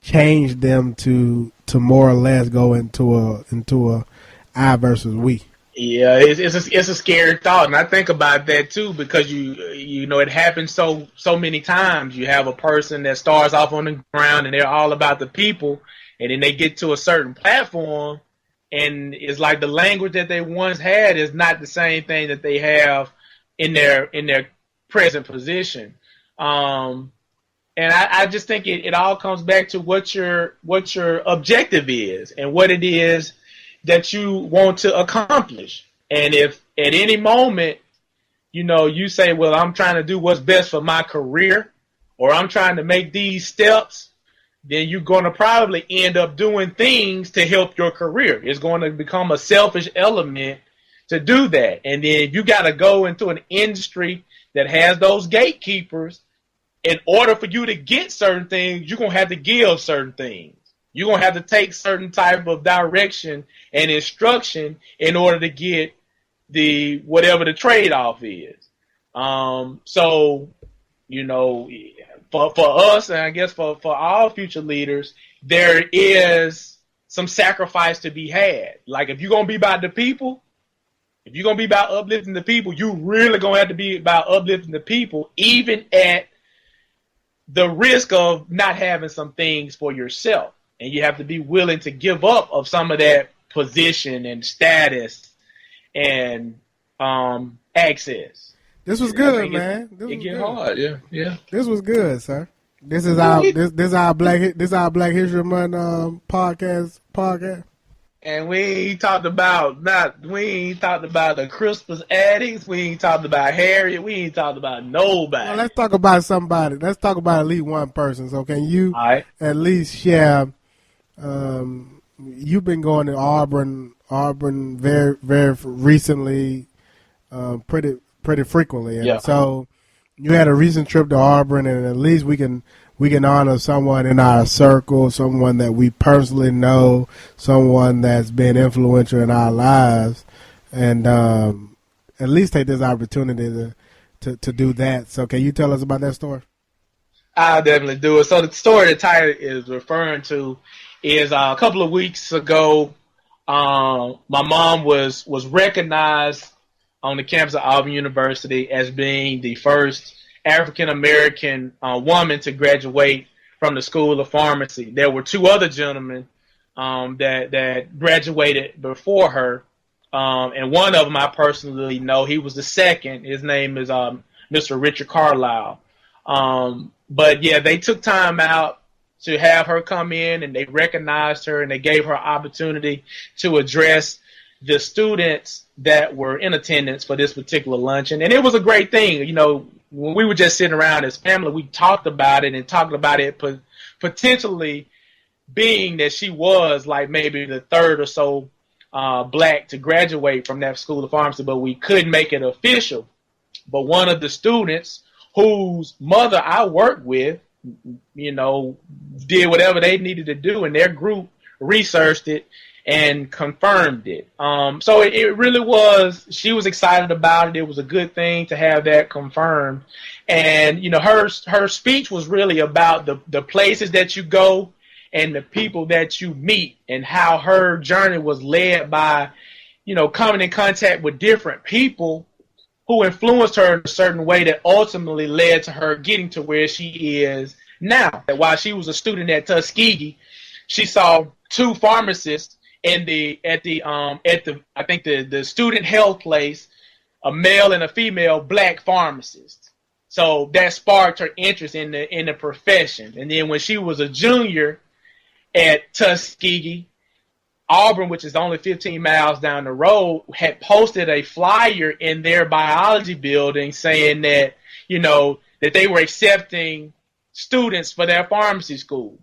them to more or less go into a I versus we? Yeah, it's a scary thought, and I think about that too, because you know it happens so many times. You have a person that starts off on the ground and they're all about the people, and then they get to a certain platform, and it's like the language that they once had is not the same thing that they have in their present position. And I just think it all comes back to what your objective is and what it is that you want to accomplish. And if at any moment, you know, you say, well, I'm trying to do what's best for my career, or I'm trying to make these steps, then you're going to probably end up doing things to help your career. It's going to become a selfish element to do that. And then you got to go into an industry that has those gatekeepers. In order for you to get certain things, you're going to have to give certain things. You're going to have to take certain type of direction and instruction in order to get the whatever the trade-off is. So, you know, for us, and I guess for all future leaders, there is some sacrifice to be had. Like if you're going to be about the people, if you're going to be about uplifting the people, you really going to have to be about uplifting the people, even at the risk of not having some things for yourself. And you have to be willing to give up of some of that position and status and access. This was good, man. It get hard, yeah. This was good, sir. This is our Black History Month podcast. And we ain't talked about the Crispus addicts. We ain't talked about Harriet. We ain't talked about nobody. Well, let's talk about somebody. Let's talk about at least one person. So can you at least share? You've been going to Auburn very very recently, pretty frequently. And yeah. So you had a recent trip to Auburn, and at least we can honor someone in our circle, someone that we personally know, someone that's been influential in our lives, and at least take this opportunity to do that. So can you tell us about that story? I'll definitely do it. So the story that Tyler is referring to is a couple of weeks ago, my mom was recognized on the campus of Auburn University as being the first African-American woman to graduate from the School of Pharmacy. There were two other gentlemen that graduated before her, and one of them I personally know. He was the second. His name is Mr. Richard Carlisle. But, yeah, they took time out to have her come in, and they recognized her, and they gave her opportunity to address the students that were in attendance for this particular luncheon. And it was a great thing. You know, when we were just sitting around as family, we talked about it and talked about it potentially being that she was like maybe the third or so black to graduate from that School of Pharmacy, but we couldn't make it official. But one of the students whose mother I worked with, you know, did whatever they needed to do, and their group researched it and confirmed it. So it really was, she was excited about it. It was a good thing to have that confirmed. And, you know, her speech was really about the places that you go and the people that you meet, and how her journey was led by, you know, coming in contact with different people who influenced her in a certain way that ultimately led to her getting to where she is now. While she was a student at Tuskegee, she saw two pharmacists at the I think the student health place, a male and a female black pharmacist. So that sparked her interest in the profession. And then when she was a junior at Tuskegee, Auburn, which is only 15 miles down the road, had posted a flyer in their biology building saying that, you know, that they were accepting students for their pharmacy school.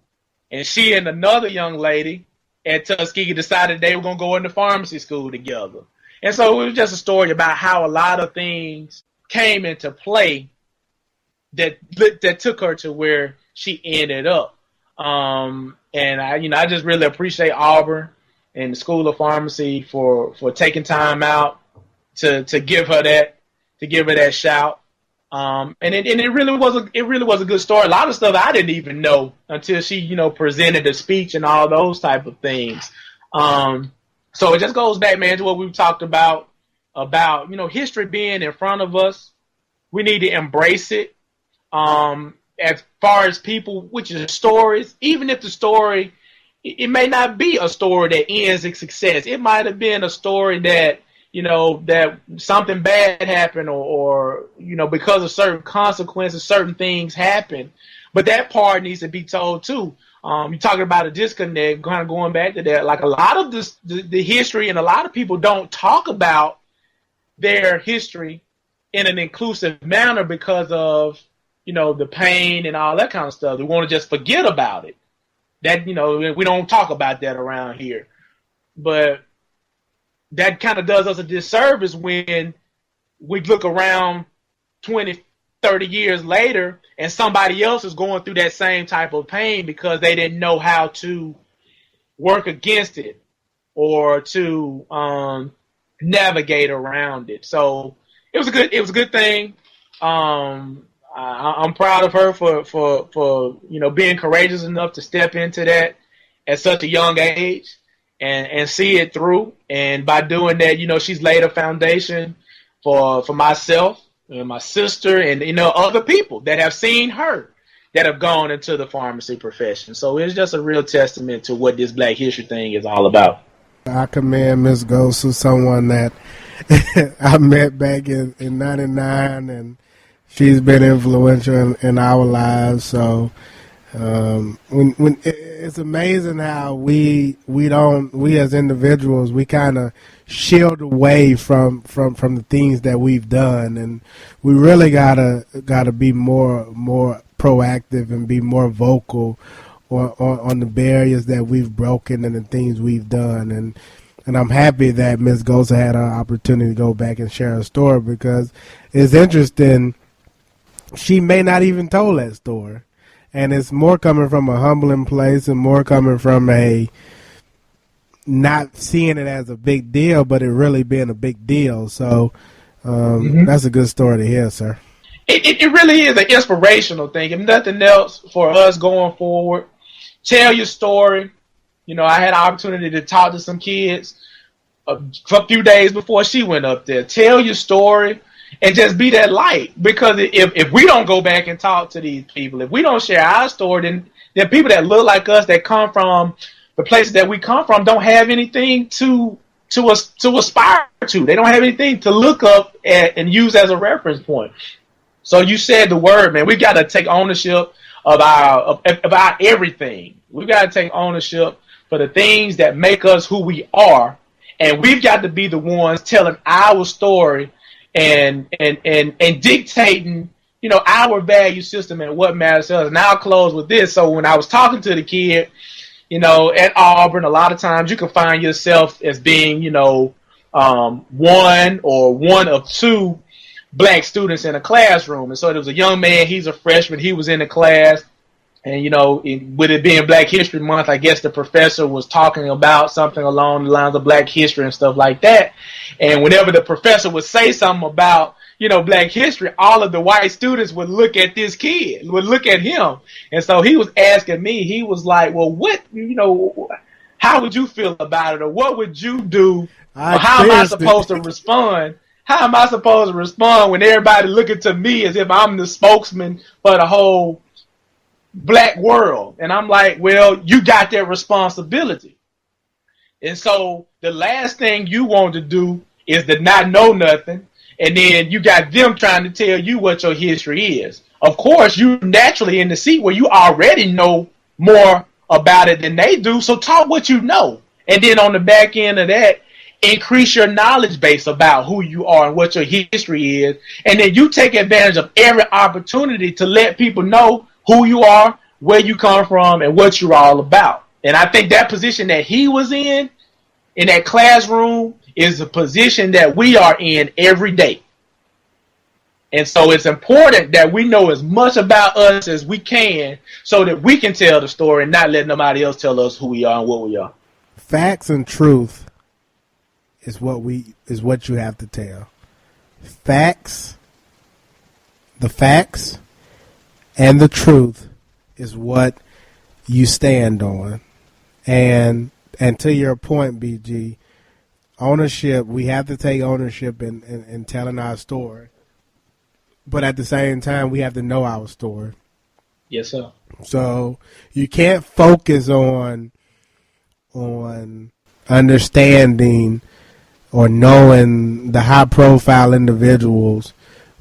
And she and another young lady at Tuskegee decided they were going to go into pharmacy school together. And so it was just a story about how a lot of things came into play that took her to where she ended up. And I just really appreciate Auburn and the School of Pharmacy for taking time out to give her that shout. And it really was a good story. A lot of stuff I didn't even know until she, you know, presented a speech and all those type of things. So it just goes back, man, to what we've talked about, you know, history being in front of us. We need to embrace it. As far as people, which is stories, even if the story, it may not be a story that ends in success. It might have been a story that, you know, that something bad happened or you know, because of certain consequences, certain things happen. But that part needs to be told too. You're talking about a disconnect, kind of going back to that. Like a lot of the history, and a lot of people don't talk about their history in an inclusive manner because of, you know, the pain and all that kind of stuff. They want to just forget about it. That, you know, we don't talk about that around here. But that kind of does us a disservice when we look around 20, 30 years later and somebody else is going through that same type of pain because they didn't know how to work against it or to navigate around it. So it was a good thing. I'm proud of her for you know, being courageous enough to step into that at such a young age and see it through. And by doing that, you know, she's laid a foundation for myself and my sister and, you know, other people that have seen her that have gone into the pharmacy profession. So it's just a real testament to what this Black History thing is all about. I commend Miss Ghost, who's someone that I met back in 99, and she's been influential in our lives. So when it's amazing how we as individuals, we kind of shield away from the things that we've done, and we really gotta be more proactive and be more vocal on the barriers that we've broken and the things we've done. And I'm happy that Ms. Gosa had an opportunity to go back and share her story, because it's interesting. She may not even told that story, and it's more coming from a humbling place and more coming from a not seeing it as a big deal, but it really being a big deal. So that's a good story to hear, sir. It really is an inspirational thing. If nothing else, for us going forward, tell your story. You know, I had an opportunity to talk to some kids a few days before she went up there. Tell your story and just be that light. Because if we don't go back and talk to these people, if we don't share our story, then people that look like us, that come from the places that we come from, don't have anything to aspire to. They don't have anything to look up at and use as a reference point. So you said the word, man. We got to take ownership about everything. We've got to take ownership for the things that make us who we are, and we've got to be the ones telling our story and dictating, you know, our value system and what matters to us. And I'll close with this. So when I was talking to the kid, you know, at Auburn, a lot of times you can find yourself as being, you know, one or one of two black students in a classroom. And so there was a young man, he's a freshman, he was in the class. And, with it being Black History Month, I guess the professor was talking about something along the lines of Black history and stuff like that. And whenever the professor would say something about, Black history, all of the white students would look at this kid, would look at him. And so he was asking me, he was like, well, how would you feel about it? Or what would you do? Or how am I supposed to respond? How am I supposed to respond when everybody looking to me as if I'm the spokesman for the whole black world? And I'm like, well, you got that responsibility. And so the last thing you want to do is to not know nothing. And then you got them trying to tell you what your history is. Of course, you naturally in the seat where you already know more about it than they do. So talk what you know. And then on the back end of that, increase your knowledge base about who you are and what your history is. And then you take advantage of every opportunity to let people know who you are, where you come from, and what you're all about. And I think that position that he was in that classroom, is a position that we are in every day. And so it's important that we know as much about us as we can so that we can tell the story and not let nobody else tell us who we are and what we are. Facts and truth is what you have to tell. The facts and the truth is what you stand on. And to your point, BG, ownership, we have to take ownership in telling our story. But at the same time, we have to know our story. Yes, sir. So you can't focus on understanding or knowing the high-profile individuals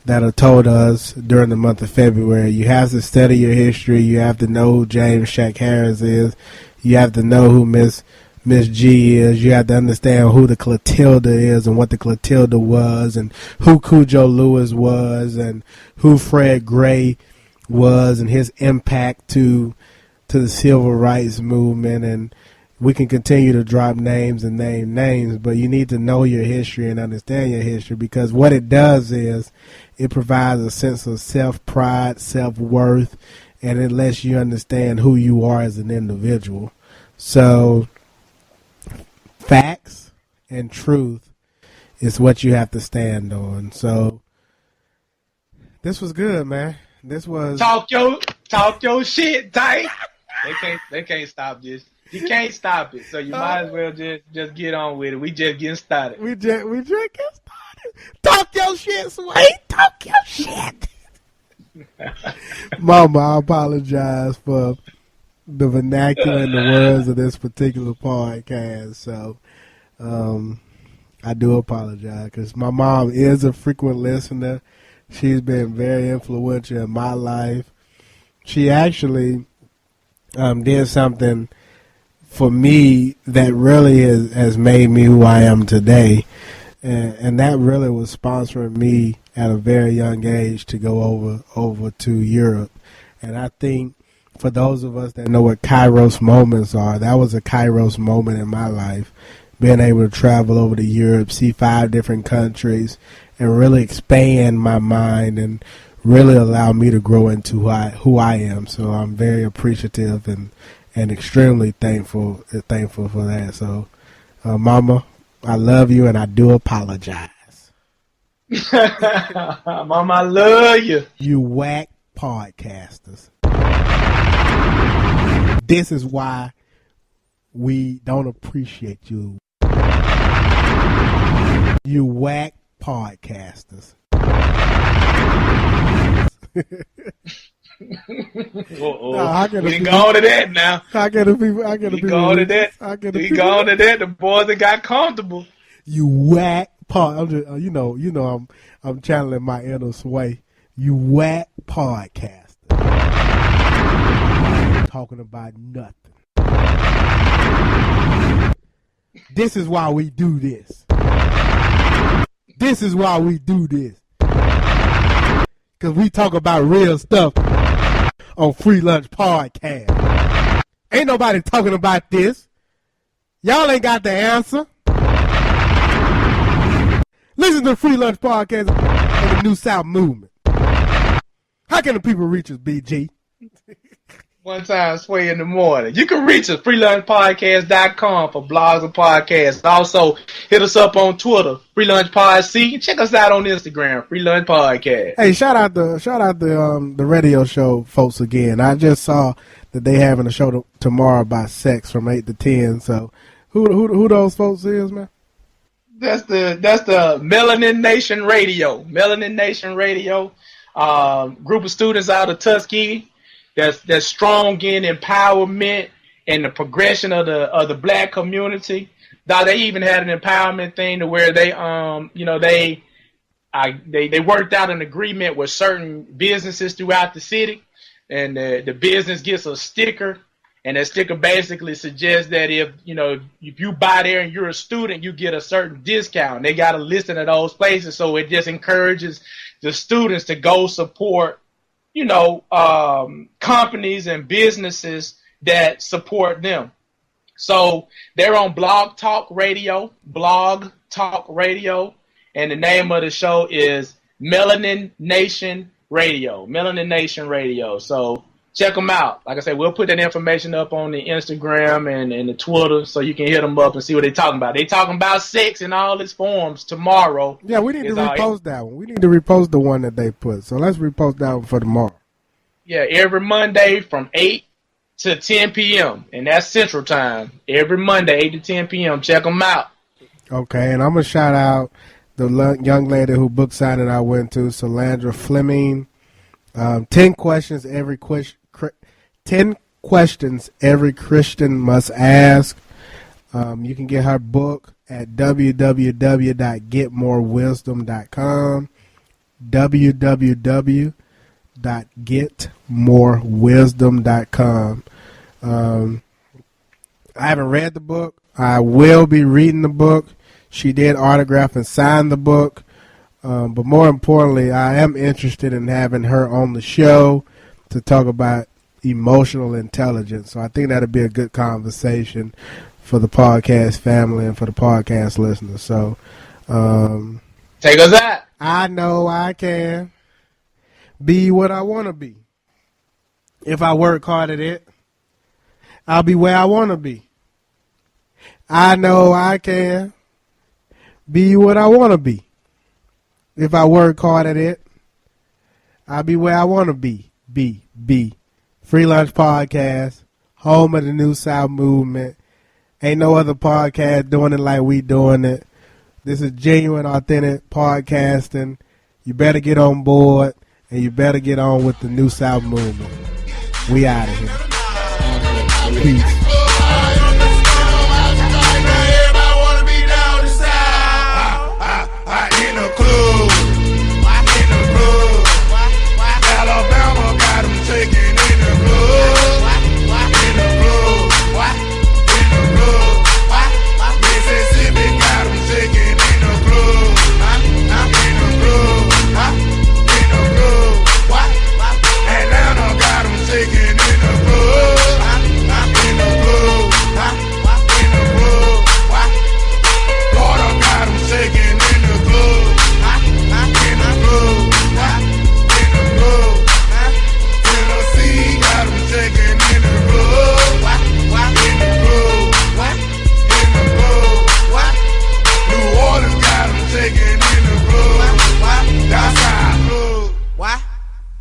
that are told us during the month of February. You have to study your history. You have to know who James Shack Harris is. You have to know who Miss G is. You have to understand who the Clotilda is and what the Clotilda was and who Cujo Lewis was and who Fred Gray was and his impact to the civil rights movement. And we can continue to drop names and name names, but you need to know your history and understand your history, because what it does is it provides a sense of self-pride, self-worth, and it lets you understand who you are as an individual. So facts and truth is what you have to stand on. So this was good, man. This was talk your shit, tight. They can't stop this. You can't stop it. So you might as well just get on with it. We just getting started. We just getting started. Talk your shit, Sway. Talk your shit. Mama, I apologize for the vernacular and the words of this particular podcast. So I do apologize, because my mom is a frequent listener. She's been very influential in my life. She actually did something for me that really has made me who I am today. And that really was sponsoring me at a very young age to go over to Europe. And I think for those of us that know what Kairos moments are, that was a Kairos moment in my life. Being able to travel over to Europe, see 5 different countries, and really expand my mind and really allow me to grow into who I am. So I'm very appreciative and extremely thankful for that. So, Mama, I love you, and I do apologize. Mama, I love you. You whack podcasters. This is why we don't appreciate you. You whack podcasters. We can go on to that now. I gotta be. We go on to that. We go on to that. The boys that got comfortable. You whack pod. I'm channeling my inner Sway. You whack podcaster. Talking about nothing. This is why we do this. This is why we do this. Because we talk about real stuff on Free Lunch Podcast. Ain't nobody talking about this. Y'all ain't got the answer. Listen to Free Lunch Podcast. the New South movement. How can the people reach us, BG? One time, Sway in the morning. You can reach us, freelunchpodcast.com for blogs and podcasts. Also, hit us up on Twitter, FreelunchPodC. Check us out on Instagram, Freelunch Podcast. Hey, shout out the radio show folks again. I just saw that they having a show tomorrow about sex from 8 to 10. So, who those folks is, man? That's the Melanin Nation Radio. Melanin Nation Radio. Group of students out of Tuskegee. That's strong in empowerment and the progression of the black community. Now they even had an empowerment thing to where they worked out an agreement with certain businesses throughout the city, and the business gets a sticker, and that sticker basically suggests that if you buy there and you're a student, you get a certain discount. They got a listing of those places, so it just encourages the students to go support companies and businesses that support them. So they're on Blog Talk Radio, and the name of the show is Melanin Nation Radio. Melanin Nation Radio. So check them out. Like I said, we'll put that information up on the Instagram and the Twitter so you can hit them up and see what they're talking about. They talking about sex in all its forms tomorrow. Yeah, we need to repost that one. We need to repost the one that they put. So let's repost that one for tomorrow. Yeah, every Monday from 8 to 10 p.m. And that's Central Time. Every Monday, 8 to 10 p.m. Check them out. Okay, and I'm going to shout out the young lady who book signing I went to, Solandra Fleming. 10 questions every Christian must ask. You can get her book at www.getmorewisdom.com. www.getmorewisdom.com. I haven't read the book. I will be reading the book. She did autograph and sign the book. But more importantly, I am interested in having her on the show to talk about emotional intelligence. So I think that'd be a good conversation for the podcast family and for the podcast listeners. So take us out. I know I can be what I want to be. If I work hard at it, I'll be where I want to be. I know I can be what I want to be. If I work hard at it, I'll be where I want to be. Be. Free Lunch Podcast, home of the New South movement. Ain't no other podcast doing it like we doing it. This is genuine, authentic podcasting. You better get on board, and you better get on with the New South movement. We out of here. Peace.